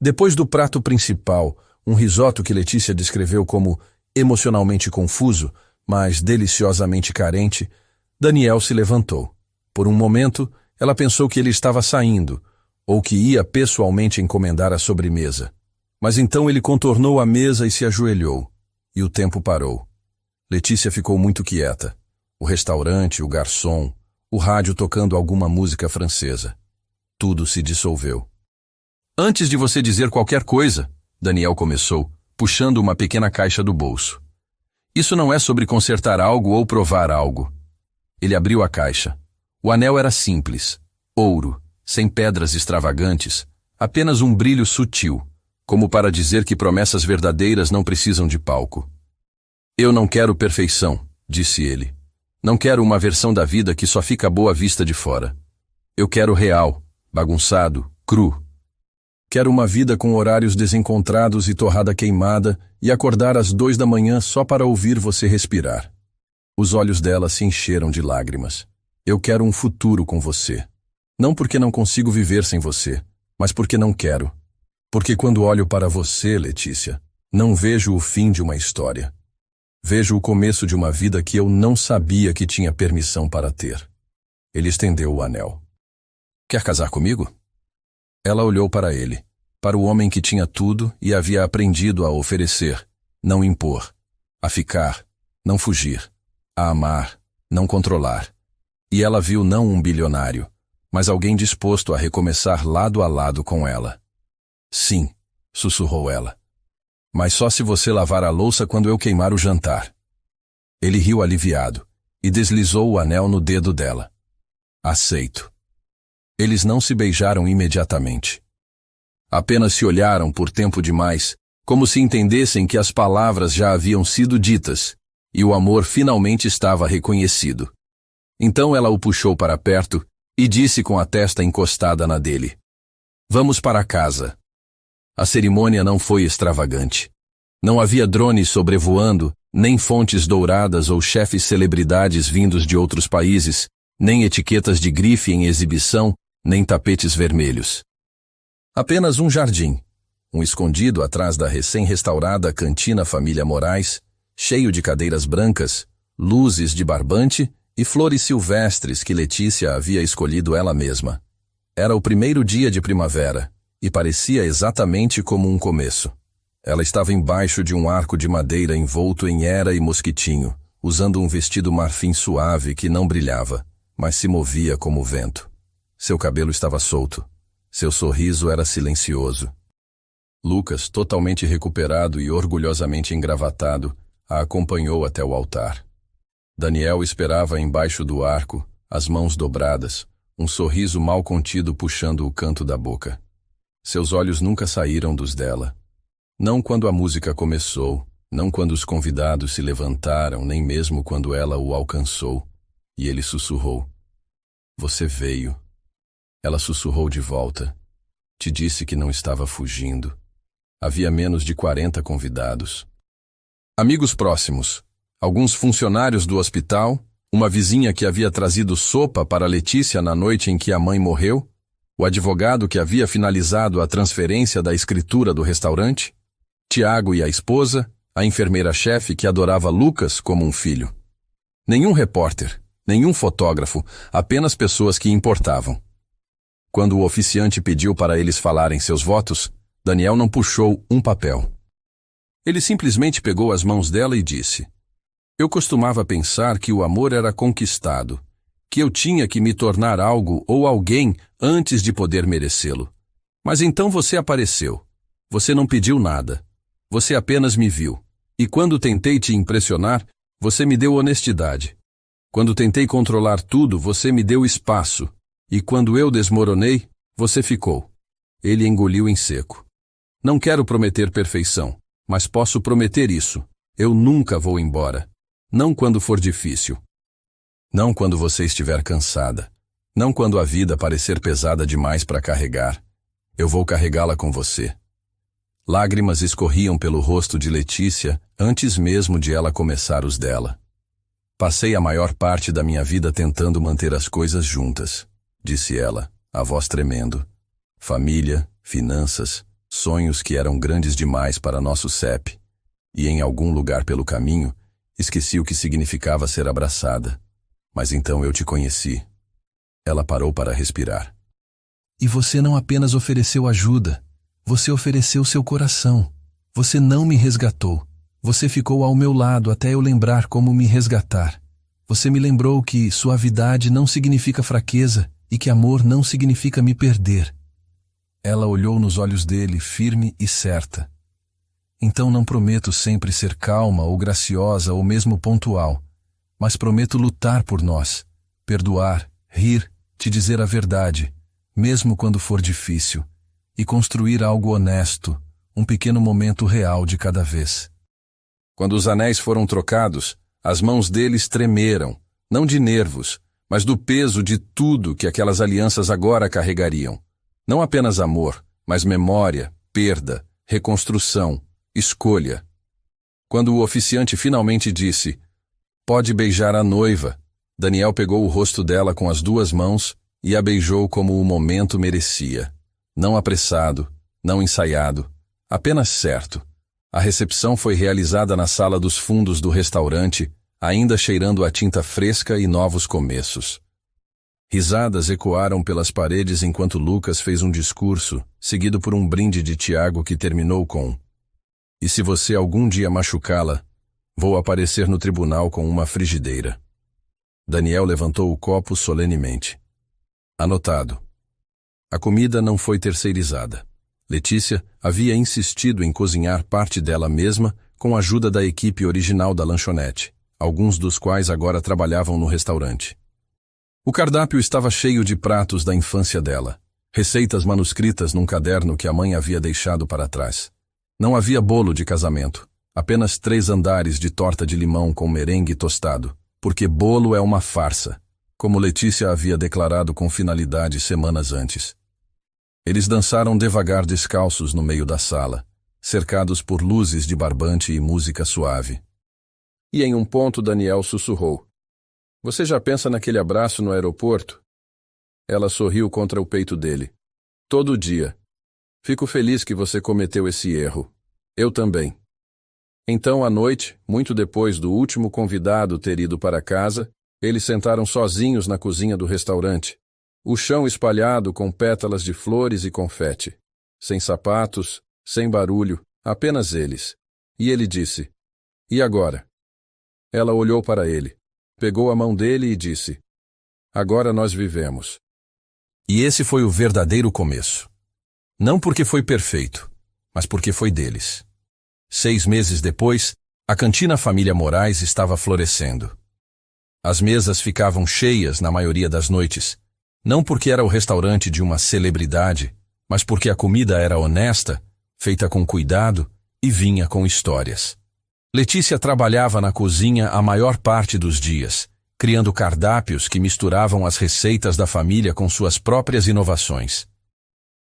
Depois do prato principal, um risoto que Letícia descreveu como emocionalmente confuso, mas deliciosamente carente, Daniel se levantou. Por um momento, ela pensou que ele estava saindo, ou que ia pessoalmente encomendar a sobremesa. Mas então ele contornou a mesa e se ajoelhou, e o tempo parou. Letícia ficou muito quieta. O restaurante, o garçom, o rádio tocando alguma música francesa. Tudo se dissolveu. Antes de você dizer qualquer coisa, Daniel começou, puxando uma pequena caixa do bolso. Isso não é sobre consertar algo ou provar algo. Ele abriu a caixa. O anel era simples, ouro, sem pedras extravagantes, apenas um brilho sutil, como para dizer que promessas verdadeiras não precisam de palco. Eu não quero perfeição, disse ele. Não quero uma versão da vida que só fica boa à vista de fora. Eu quero real, bagunçado, cru. Quero uma vida com horários desencontrados e torrada queimada e acordar às 2 da manhã só para ouvir você respirar. Os olhos dela se encheram de lágrimas. Eu quero um futuro com você. Não porque não consigo viver sem você, mas porque não quero. Porque quando olho para você, Letícia, não vejo o fim de uma história. Vejo o começo de uma vida que eu não sabia que tinha permissão para ter. Ele estendeu o anel. Quer casar comigo? Ela olhou para ele, para o homem que tinha tudo e havia aprendido a oferecer, não impor, a ficar, não fugir, a amar, não controlar. E ela viu não um bilionário, mas alguém disposto a recomeçar lado a lado com ela. Sim, sussurrou ela. Mas só se você lavar a louça quando eu queimar o jantar. Ele riu aliviado e deslizou o anel no dedo dela. Aceito. Eles não se beijaram imediatamente. Apenas se olharam por tempo demais, como se entendessem que as palavras já haviam sido ditas, e o amor finalmente estava reconhecido. Então ela o puxou para perto e disse com a testa encostada na dele. Vamos para casa. A cerimônia não foi extravagante. Não havia drones sobrevoando, nem fontes douradas ou chefes celebridades vindos de outros países, nem etiquetas de grife em exibição, nem tapetes vermelhos. Apenas um jardim, um escondido atrás da recém-restaurada cantina Família Moraes, cheio de cadeiras brancas, luzes de barbante e flores silvestres que Letícia havia escolhido ela mesma. Era o primeiro dia de primavera, e parecia exatamente como um começo. Ela estava embaixo de um arco de madeira envolto em era e mosquitinho, usando um vestido marfim suave que não brilhava, mas se movia como o vento. Seu cabelo estava solto. Seu sorriso era silencioso. Lucas, totalmente recuperado e orgulhosamente engravatado, a acompanhou até o altar. Daniel esperava embaixo do arco, as mãos dobradas, um sorriso mal contido puxando o canto da boca. Seus olhos nunca saíram dos dela. Não quando a música começou, não quando os convidados se levantaram, nem mesmo quando ela o alcançou. E ele sussurrou. Você veio. Ela sussurrou de volta. Te disse que não estava fugindo. Havia menos de 40 convidados. Amigos próximos, alguns funcionários do hospital, uma vizinha que havia trazido sopa para Letícia na noite em que a mãe morreu, o advogado que havia finalizado a transferência da escritura do restaurante, Tiago e a esposa, a enfermeira-chefe que adorava Lucas como um filho. Nenhum repórter, Nenhum fotógrafo, apenas pessoas que importavam. Quando o oficiante pediu para eles falarem seus votos, Daniel não puxou um papel. Ele simplesmente pegou as mãos dela e disse: Eu costumava pensar que o amor era conquistado, que eu tinha que me tornar algo ou alguém antes de poder merecê-lo. Mas então você apareceu. Você não pediu nada. Você apenas me viu. E quando tentei te impressionar, você me deu honestidade. Quando tentei controlar tudo, você me deu espaço. E quando eu desmoronei, você ficou. Ele engoliu em seco. Não quero prometer perfeição, mas posso prometer isso. Eu nunca vou embora. Não quando for difícil. Não quando você estiver cansada. Não quando a vida parecer pesada demais para carregar. Eu vou carregá-la com você. Lágrimas escorriam pelo rosto de Letícia antes mesmo de ela começar os dela. Passei a maior parte da minha vida tentando manter as coisas juntas, disse ela, a voz tremendo. Família, finanças, sonhos que eram grandes demais para nosso CEP. E em algum lugar pelo caminho, esqueci o que significava ser abraçada. Mas então eu te conheci. Ela parou para respirar. E você não apenas ofereceu ajuda. Você ofereceu seu coração. Você não me resgatou. Você ficou ao meu lado até eu lembrar como me resgatar. Você me lembrou que suavidade não significa fraqueza e que amor não significa me perder. Ela olhou nos olhos dele, firme e certa. Então não prometo sempre ser calma ou graciosa ou mesmo pontual, mas prometo lutar por nós, perdoar, rir, te dizer a verdade, mesmo quando for difícil, e construir algo honesto, um pequeno momento real de cada vez. Quando os anéis foram trocados, as mãos deles tremeram, não de nervos, mas do peso de tudo que aquelas alianças agora carregariam. Não apenas amor, mas memória, perda, reconstrução, escolha. Quando o oficiante finalmente disse: "Pode beijar a noiva", Daniel pegou o rosto dela com as duas mãos e a beijou como o momento merecia. Não apressado, não ensaiado, apenas certo. A recepção foi realizada na sala dos fundos do restaurante, ainda cheirando a tinta fresca e novos começos. Risadas ecoaram pelas paredes enquanto Lucas fez um discurso, seguido por um brinde de Tiago que terminou com: "E se você algum dia machucá-la, vou aparecer no tribunal com uma frigideira." Daniel levantou o copo solenemente. Anotado. A comida não foi terceirizada. Letícia havia insistido em cozinhar parte dela mesma com a ajuda da equipe original da lanchonete, alguns dos quais agora trabalhavam no restaurante. O cardápio estava cheio de pratos da infância dela, receitas manuscritas num caderno que a mãe havia deixado para trás. Não havia bolo de casamento, apenas 3 andares de torta de limão com merengue tostado, porque bolo é uma farsa, como Letícia havia declarado com finalidade semanas antes. Eles dançaram devagar descalços no meio da sala, cercados por luzes de barbante e música suave. E em um ponto Daniel sussurrou: "Você já pensa naquele abraço no aeroporto?" Ela sorriu contra o peito dele. "Todo dia. Fico feliz que você cometeu esse erro. Eu também." Então, à noite, muito depois do último convidado ter ido para casa, eles sentaram sozinhos na cozinha do restaurante, o chão espalhado com pétalas de flores e confete. Sem sapatos, sem barulho, apenas eles. E ele disse: "E agora?" Ela olhou para ele, pegou a mão dele e disse: "Agora nós vivemos." E esse foi o verdadeiro começo. Não porque foi perfeito, mas porque foi deles. 6 meses depois, a cantina Família Moraes estava florescendo. As mesas ficavam cheias na maioria das noites, não porque era o restaurante de uma celebridade, mas porque a comida era honesta, feita com cuidado e vinha com histórias. Letícia trabalhava na cozinha a maior parte dos dias, criando cardápios que misturavam as receitas da família com suas próprias inovações.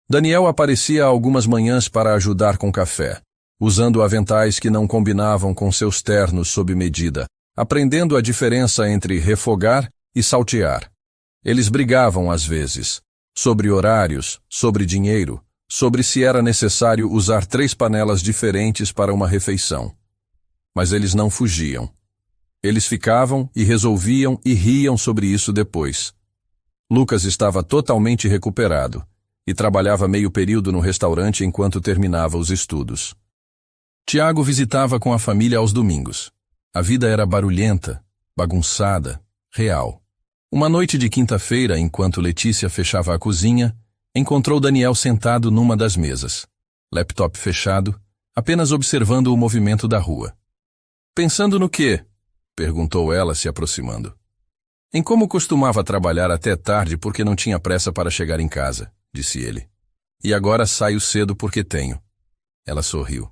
Daniel aparecia algumas manhãs para ajudar com café, usando aventais que não combinavam com seus ternos sob medida, aprendendo a diferença entre refogar e saltear. Eles brigavam às vezes, sobre horários, sobre dinheiro, sobre se era necessário usar 3 panelas diferentes para uma refeição. Mas eles não fugiam. Eles ficavam e resolviam e riam sobre isso depois. Lucas estava totalmente recuperado e trabalhava meio período no restaurante enquanto terminava os estudos. Tiago visitava com a família aos domingos. A vida era barulhenta, bagunçada, real. Uma noite de quinta-feira, enquanto Letícia fechava a cozinha, encontrou Daniel sentado numa das mesas, laptop fechado, apenas observando o movimento da rua. Pensando no quê? Perguntou ela, se aproximando. Em como costumava trabalhar até tarde porque não tinha pressa para chegar em casa, disse ele. E agora saio cedo porque tenho. Ela sorriu.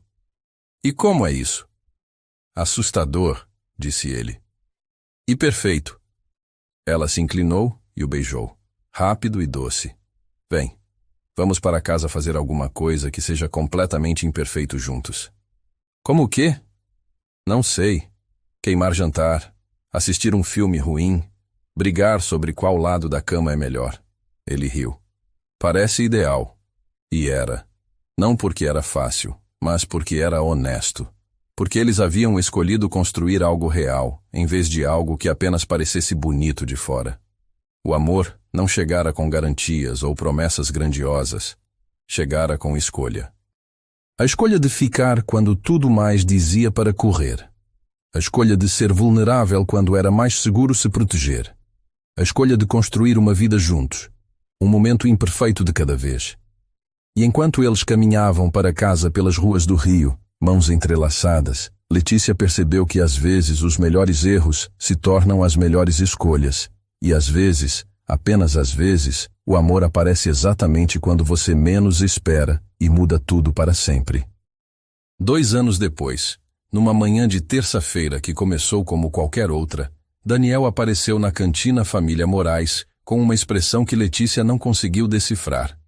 E como é isso? Assustador, disse ele. E perfeito. Ela se inclinou e o beijou, rápido e doce. Vem, vamos para casa fazer alguma coisa que seja completamente imperfeito juntos. Como o quê? Não sei. Queimar jantar, assistir um filme ruim, brigar sobre qual lado da cama é melhor. Ele riu. Parece ideal. E era. Não porque era fácil, mas porque era honesto. Porque eles haviam escolhido construir algo real, em vez de algo que apenas parecesse bonito de fora. O amor não chegara com garantias ou promessas grandiosas. Chegara com escolha. A escolha de ficar quando tudo mais dizia para correr. A escolha de ser vulnerável quando era mais seguro se proteger. A escolha de construir uma vida juntos. Um momento imperfeito de cada vez. E enquanto eles caminhavam para casa pelas ruas do Rio, mãos entrelaçadas, Letícia percebeu que às vezes os melhores erros se tornam as melhores escolhas. E às vezes, apenas às vezes, o amor aparece exatamente quando você menos espera e muda tudo para sempre. 2 anos depois, numa manhã de terça-feira que começou como qualquer outra, Daniel apareceu na cantina Família Moraes com uma expressão que Letícia não conseguiu decifrar.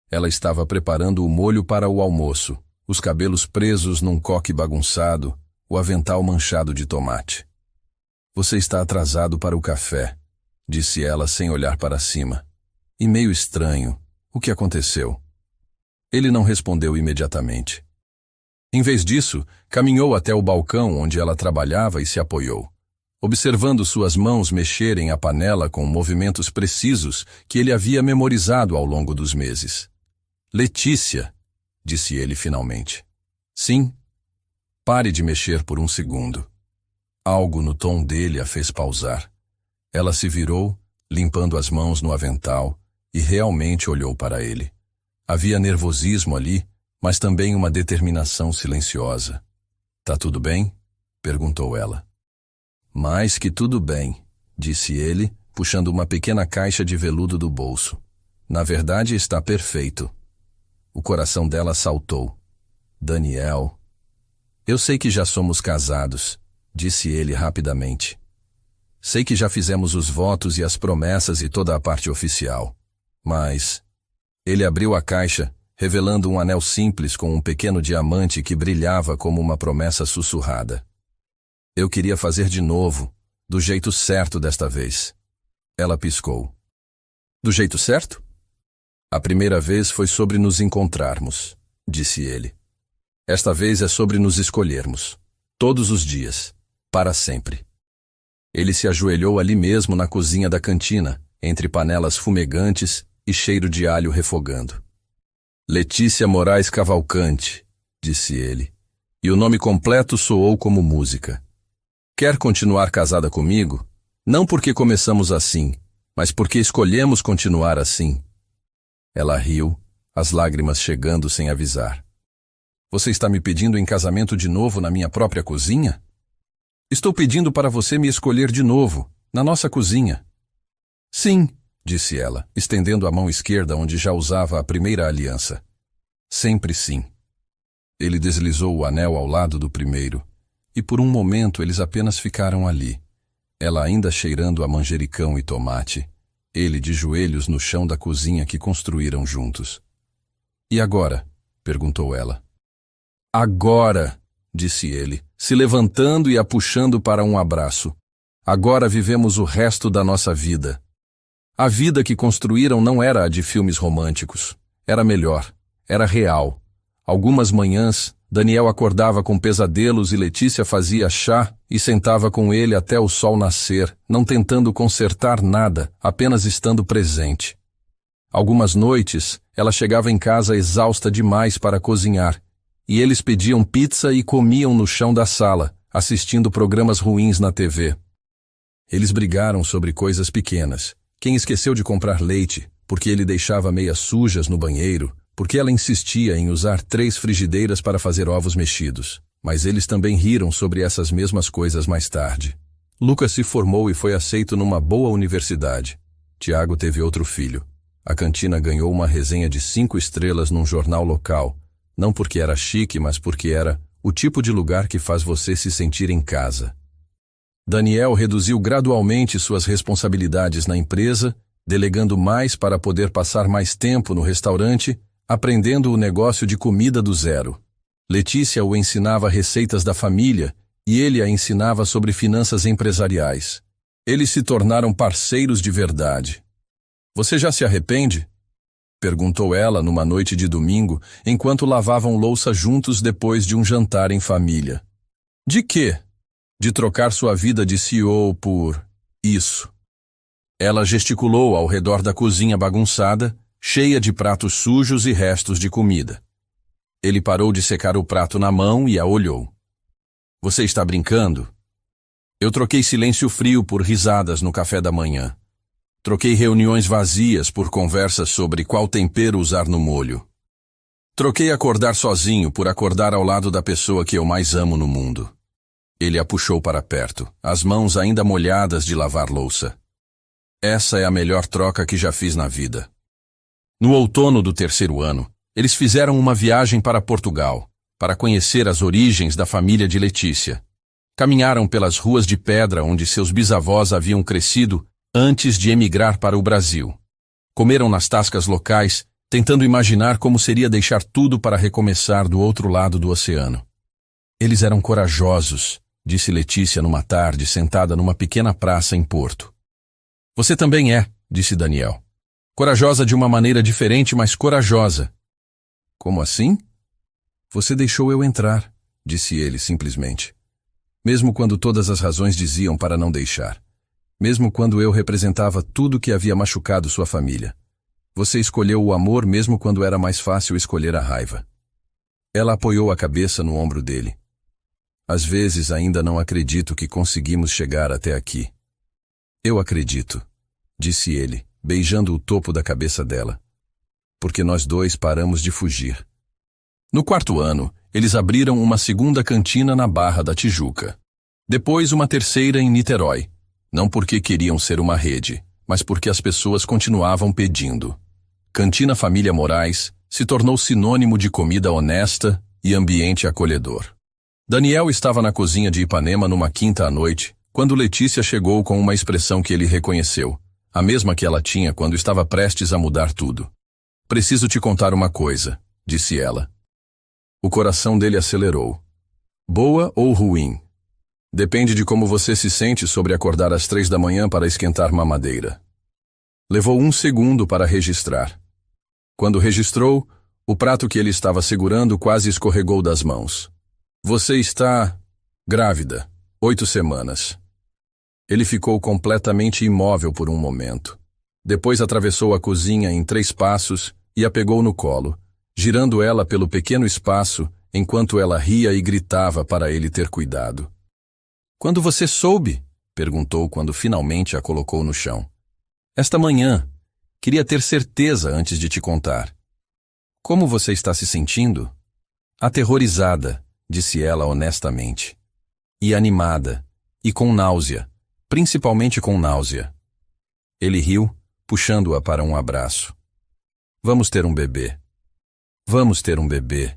Ela estava preparando o molho para o almoço, os cabelos presos num coque bagunçado, o avental manchado de tomate. Você está atrasado para o café, disse ela sem olhar para cima. E meio estranho, o que aconteceu? Ele não respondeu imediatamente. Em vez disso, caminhou até o balcão onde ela trabalhava e se apoiou, observando suas mãos mexerem a panela com movimentos precisos que ele havia memorizado ao longo dos meses. Letícia, disse ele finalmente. Sim. Pare de mexer por um segundo. Algo no tom dele a fez pausar. Ela se virou, limpando as mãos no avental, e realmente olhou para ele. Havia nervosismo ali, mas também uma determinação silenciosa. Tá tudo bem? Perguntou ela. Mais que tudo bem, disse ele, puxando uma pequena caixa de veludo do bolso. Na verdade, está perfeito. O coração dela saltou. Daniel. Eu sei que já somos casados, disse ele rapidamente. Sei que já fizemos os votos e as promessas e toda a parte oficial. Mas... Ele abriu a caixa, revelando um anel simples com um pequeno diamante que brilhava como uma promessa sussurrada. Eu queria fazer de novo, do jeito certo desta vez. Ela piscou. Do jeito certo? A primeira vez foi sobre nos encontrarmos, disse ele. Esta vez é sobre nos escolhermos. Todos os dias. Para sempre. Ele se ajoelhou ali mesmo na cozinha da cantina, entre panelas fumegantes e cheiro de alho refogando. Letícia Moraes Cavalcante, disse ele, e o nome completo soou como música. Quer continuar casada comigo? Não porque começamos assim, mas porque escolhemos continuar assim. Ela riu, as lágrimas chegando sem avisar. Você está me pedindo em casamento de novo na minha própria cozinha? Estou pedindo para você me escolher de novo, na nossa cozinha. Sim, disse ela, estendendo a mão esquerda onde já usava a primeira aliança. Sempre sim. Ele deslizou o anel ao lado do primeiro, e por um momento eles apenas ficaram ali. Ela ainda cheirando a manjericão e tomate, ele de joelhos no chão da cozinha que construíram juntos. E agora? Perguntou ela. Agora, disse ele, se levantando e a puxando para um abraço. Agora vivemos o resto da nossa vida. A vida que construíram não era a de filmes românticos. Era melhor. Era real. Algumas manhãs, Daniel acordava com pesadelos e Letícia fazia chá e sentava com ele até o sol nascer, não tentando consertar nada, apenas estando presente. Algumas noites, ela chegava em casa exausta demais para cozinhar, e eles pediam pizza e comiam no chão da sala, assistindo programas ruins na TV. Eles brigaram sobre coisas pequenas. Quem esqueceu de comprar leite, porque ele deixava meias sujas no banheiro, porque ela insistia em usar 3 frigideiras para fazer ovos mexidos. Mas eles também riram sobre essas mesmas coisas mais tarde. Lucas se formou e foi aceito numa boa universidade. Tiago teve outro filho. A cantina ganhou uma resenha de 5 estrelas num jornal local, não porque era chique, mas porque era o tipo de lugar que faz você se sentir em casa. Daniel reduziu gradualmente suas responsabilidades na empresa, delegando mais para poder passar mais tempo no restaurante, aprendendo o negócio de comida do zero. Letícia o ensinava receitas da família e ele a ensinava sobre finanças empresariais. Eles se tornaram parceiros de verdade. Você já se arrepende? Perguntou ela numa noite de domingo, enquanto lavavam louça juntos depois de um jantar em família. De quê? De trocar sua vida de CEO por isso. Ela gesticulou ao redor da cozinha bagunçada, cheia de pratos sujos e restos de comida. Ele parou de secar o prato na mão e a olhou. Você está brincando? Eu troquei silêncio frio por risadas no café da manhã. Troquei reuniões vazias por conversas sobre qual tempero usar no molho. Troquei acordar sozinho por acordar ao lado da pessoa que eu mais amo no mundo. Ele a puxou para perto, as mãos ainda molhadas de lavar louça. Essa é a melhor troca que já fiz na vida. No outono do 3º ano, eles fizeram uma viagem para Portugal, para conhecer as origens da família de Letícia. Caminharam pelas ruas de pedra onde seus bisavós haviam crescido antes de emigrar para o Brasil. Comeram nas tascas locais, tentando imaginar como seria deixar tudo para recomeçar do outro lado do oceano. Eles eram corajosos, disse Letícia numa tarde sentada numa pequena praça em Porto. Você também é, disse Daniel. Corajosa de uma maneira diferente, mas corajosa. Como assim? Você deixou eu entrar, disse ele simplesmente. Mesmo quando todas as razões diziam para não deixar. Mesmo quando eu representava tudo que havia machucado sua família. Você escolheu o amor mesmo quando era mais fácil escolher a raiva. Ela apoiou a cabeça no ombro dele. Às vezes ainda não acredito que conseguimos chegar até aqui. Eu acredito, disse ele, beijando o topo da cabeça dela. Porque nós dois paramos de fugir. No 4º ano, eles abriram uma 2ª cantina na Barra da Tijuca. Depois uma 3ª em Niterói. Não porque queriam ser uma rede, mas porque as pessoas continuavam pedindo. Cantina Família Moraes se tornou sinônimo de comida honesta e ambiente acolhedor. Daniel estava na cozinha de Ipanema numa quinta à noite, quando Letícia chegou com uma expressão que ele reconheceu, a mesma que ela tinha quando estava prestes a mudar tudo. Preciso te contar uma coisa, disse ela. O coração dele acelerou. Boa ou ruim? Depende de como você se sente sobre acordar às 3 da manhã para esquentar mamadeira. Levou 1 segundo para registrar. Quando registrou, o prato que ele estava segurando quase escorregou das mãos. Você está grávida, 8 semanas. Ele ficou completamente imóvel por um momento. Depois atravessou a cozinha em 3 passos e a pegou no colo, girando ela pelo pequeno espaço enquanto ela ria e gritava para ele ter cuidado. Quando você soube? Perguntou quando finalmente a colocou no chão. Esta manhã. Queria ter certeza antes de te contar. Como você está se sentindo? Aterrorizada, disse ela honestamente. E animada. E com náusea. Principalmente com náusea. Ele riu, puxando-a para um abraço. Vamos ter um bebê. Vamos ter um bebê,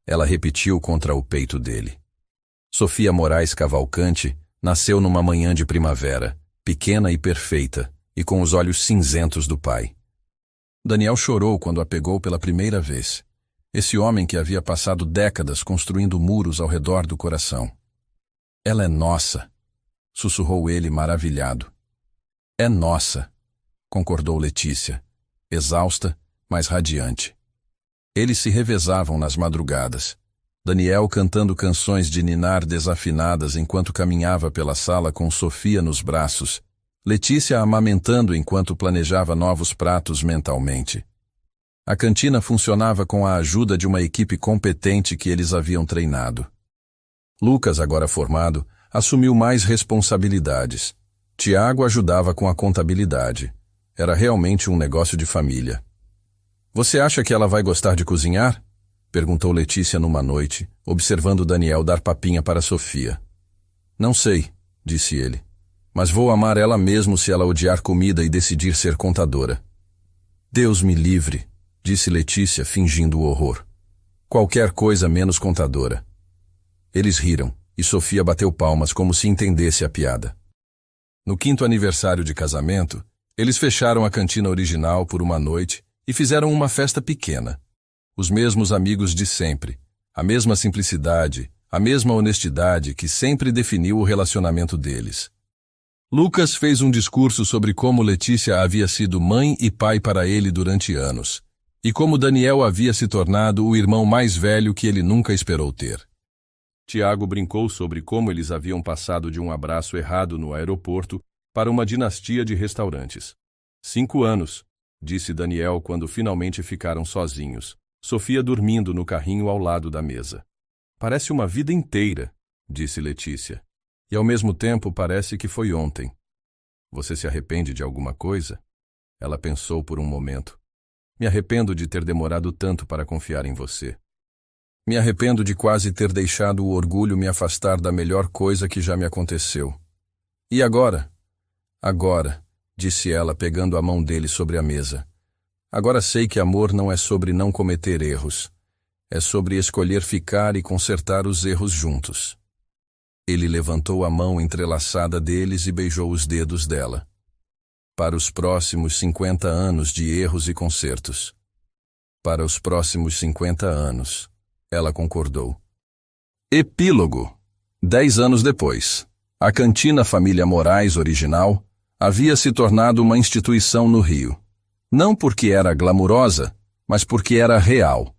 ela repetiu contra o peito dele. Sofia Moraes Cavalcante nasceu numa manhã de primavera, pequena e perfeita, e com os olhos cinzentos do pai. Daniel chorou quando a pegou pela primeira vez. Esse homem que havia passado décadas construindo muros ao redor do coração. Ela é nossa, sussurrou ele maravilhado. É nossa, concordou Letícia, exausta, mas radiante. Eles se revezavam nas madrugadas. Daniel cantando canções de ninar desafinadas enquanto caminhava pela sala com Sofia nos braços, Letícia amamentando enquanto planejava novos pratos mentalmente. A cantina funcionava com a ajuda de uma equipe competente que eles haviam treinado. Lucas, agora formado, assumiu mais responsabilidades. Tiago ajudava com a contabilidade. Era realmente um negócio de família. Você acha que ela vai gostar de cozinhar? Perguntou Letícia numa noite, observando Daniel dar papinha para Sofia. Não sei, disse ele. Mas vou amar ela mesmo se ela odiar comida e decidir ser contadora. Deus me livre, disse Letícia, fingindo o horror. Qualquer coisa menos contadora. Eles riram, e Sofia bateu palmas como se entendesse a piada. No 5º aniversário de casamento, eles fecharam a cantina original por uma noite e fizeram uma festa pequena. Os mesmos amigos de sempre, a mesma simplicidade, a mesma honestidade que sempre definiu o relacionamento deles. Lucas fez um discurso sobre como Letícia havia sido mãe e pai para ele durante anos, e como Daniel havia se tornado o irmão mais velho que ele nunca esperou ter. Tiago brincou sobre como eles haviam passado de um abraço errado no aeroporto para uma dinastia de restaurantes. 5 anos, disse Daniel quando finalmente ficaram sozinhos, Sofia dormindo no carrinho ao lado da mesa. Parece uma vida inteira, disse Letícia. E ao mesmo tempo parece que foi ontem. Você se arrepende de alguma coisa? Ela pensou por um momento. Me arrependo de ter demorado tanto para confiar em você. Me arrependo de quase ter deixado o orgulho me afastar da melhor coisa que já me aconteceu. E agora? Agora, disse ela pegando a mão dele sobre a mesa. Agora sei que amor não é sobre não cometer erros. É sobre escolher ficar e consertar os erros juntos. Ele levantou a mão entrelaçada deles e beijou os dedos dela. Para os próximos 50 anos de erros e consertos. Para os próximos 50 anos, ela concordou. Epílogo. 10 anos depois, a Cantina Família Moraes original havia se tornado uma instituição no Rio. Não porque era glamurosa, mas porque era real.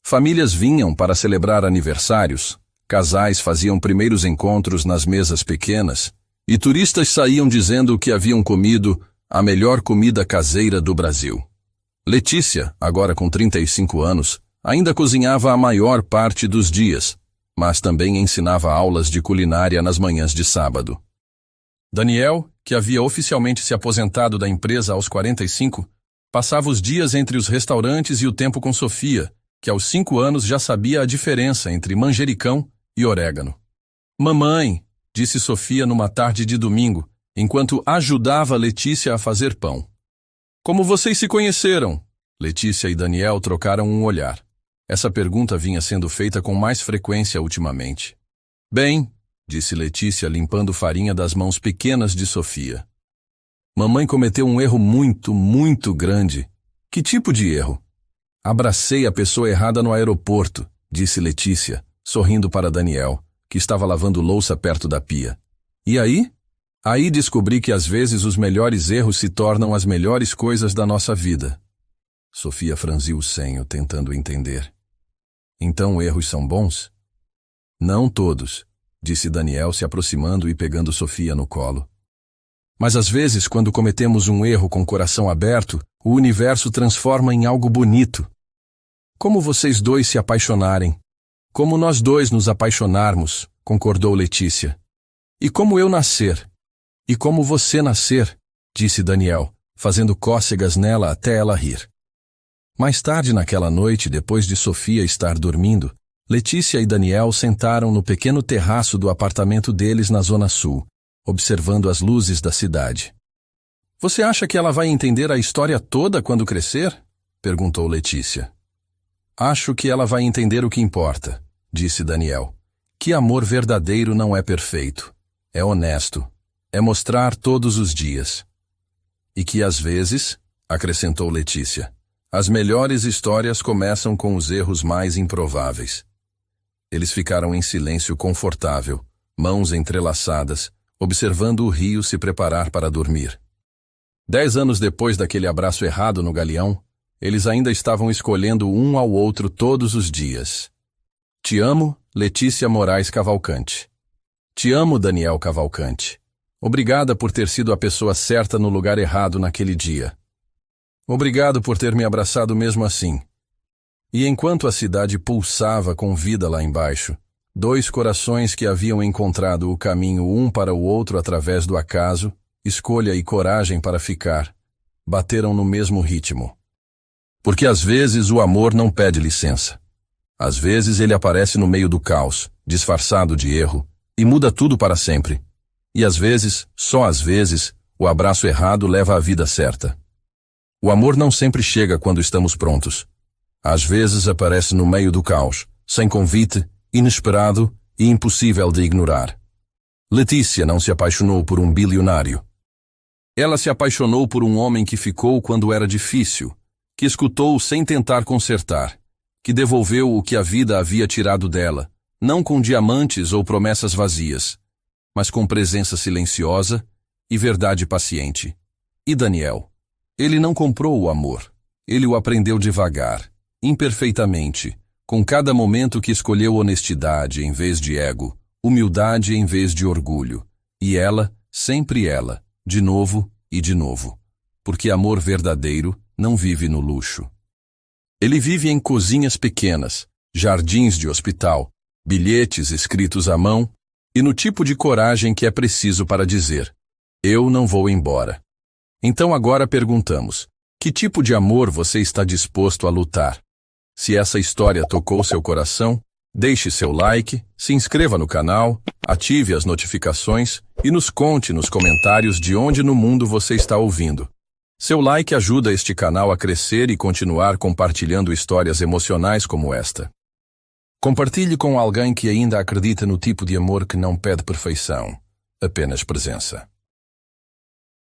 Famílias vinham para celebrar aniversários, casais faziam primeiros encontros nas mesas pequenas, e turistas saíam dizendo que haviam comido a melhor comida caseira do Brasil. Letícia, agora com 35 anos, ainda cozinhava a maior parte dos dias, mas também ensinava aulas de culinária nas manhãs de sábado. Daniel, que havia oficialmente se aposentado da empresa aos 45, passava os dias entre os restaurantes e o tempo com Sofia, que aos 5 anos já sabia a diferença entre manjericão e orégano. Mamãe, disse Sofia numa tarde de domingo, enquanto ajudava Letícia a fazer pão. Como vocês se conheceram? Letícia e Daniel trocaram um olhar. Essa pergunta vinha sendo feita com mais frequência ultimamente. Bem, disse Letícia limpando farinha das mãos pequenas de Sofia. Mamãe cometeu um erro muito, muito grande. Que tipo de erro? Abracei a pessoa errada no aeroporto, disse Letícia, sorrindo para Daniel, que estava lavando louça perto da pia. E aí? Aí descobri que às vezes os melhores erros se tornam as melhores coisas da nossa vida. Sofia franziu o senho, tentando entender. Então erros são bons? Não todos, disse Daniel se aproximando e pegando Sofia no colo. Mas às vezes, quando cometemos um erro com o coração aberto, o universo transforma em algo bonito. Como vocês dois se apaixonarem. Como nós dois nos apaixonarmos, concordou Letícia. E como eu nascer. E como você nascer, disse Daniel, fazendo cócegas nela até ela rir. Mais tarde naquela noite, depois de Sofia estar dormindo, Letícia e Daniel sentaram no pequeno terraço do apartamento deles na Zona Sul, observando as luzes da cidade. Você acha que ela vai entender a história toda quando crescer? Perguntou Letícia. Acho que ela vai entender o que importa, disse Daniel. Que amor verdadeiro não é perfeito. É honesto. É mostrar todos os dias. E que às vezes, acrescentou Letícia, as melhores histórias começam com os erros mais improváveis. Eles ficaram em silêncio confortável, mãos entrelaçadas, observando o rio se preparar para dormir. 10 anos depois daquele abraço errado no galeão, eles ainda estavam escolhendo um ao outro todos os dias. Te amo, Letícia Moraes Cavalcante. Te amo, Daniel Cavalcante. Obrigada por ter sido a pessoa certa no lugar errado naquele dia. Obrigado por ter me abraçado mesmo assim. E enquanto a cidade pulsava com vida lá embaixo, dois corações que haviam encontrado o caminho um para o outro através do acaso, escolha e coragem para ficar, bateram no mesmo ritmo. Porque às vezes o amor não pede licença. Às vezes ele aparece no meio do caos, disfarçado de erro, e muda tudo para sempre. E às vezes, só às vezes, o abraço errado leva à vida certa. O amor não sempre chega quando estamos prontos. Às vezes aparece no meio do caos, sem convite, inesperado e impossível de ignorar. Letícia não se apaixonou por um bilionário. Ela se apaixonou por um homem que ficou quando era difícil, que escutou sem tentar consertar, que devolveu o que a vida havia tirado dela, não com diamantes ou promessas vazias, mas com presença silenciosa e verdade paciente. E Daniel? Ele não comprou o amor. Ele o aprendeu devagar, imperfeitamente, com cada momento que escolheu honestidade em vez de ego, humildade em vez de orgulho. E ela, sempre ela, de novo e de novo. Porque amor verdadeiro não vive no luxo. Ele vive em cozinhas pequenas, jardins de hospital, bilhetes escritos à mão e no tipo de coragem que é preciso para dizer: eu não vou embora. Então agora perguntamos, que tipo de amor você está disposto a lutar? Se essa história tocou seu coração, deixe seu like, se inscreva no canal, ative as notificações e nos conte nos comentários de onde no mundo você está ouvindo. Seu like ajuda este canal a crescer e continuar compartilhando histórias emocionais como esta. Compartilhe com alguém que ainda acredita no tipo de amor que não pede perfeição, apenas presença.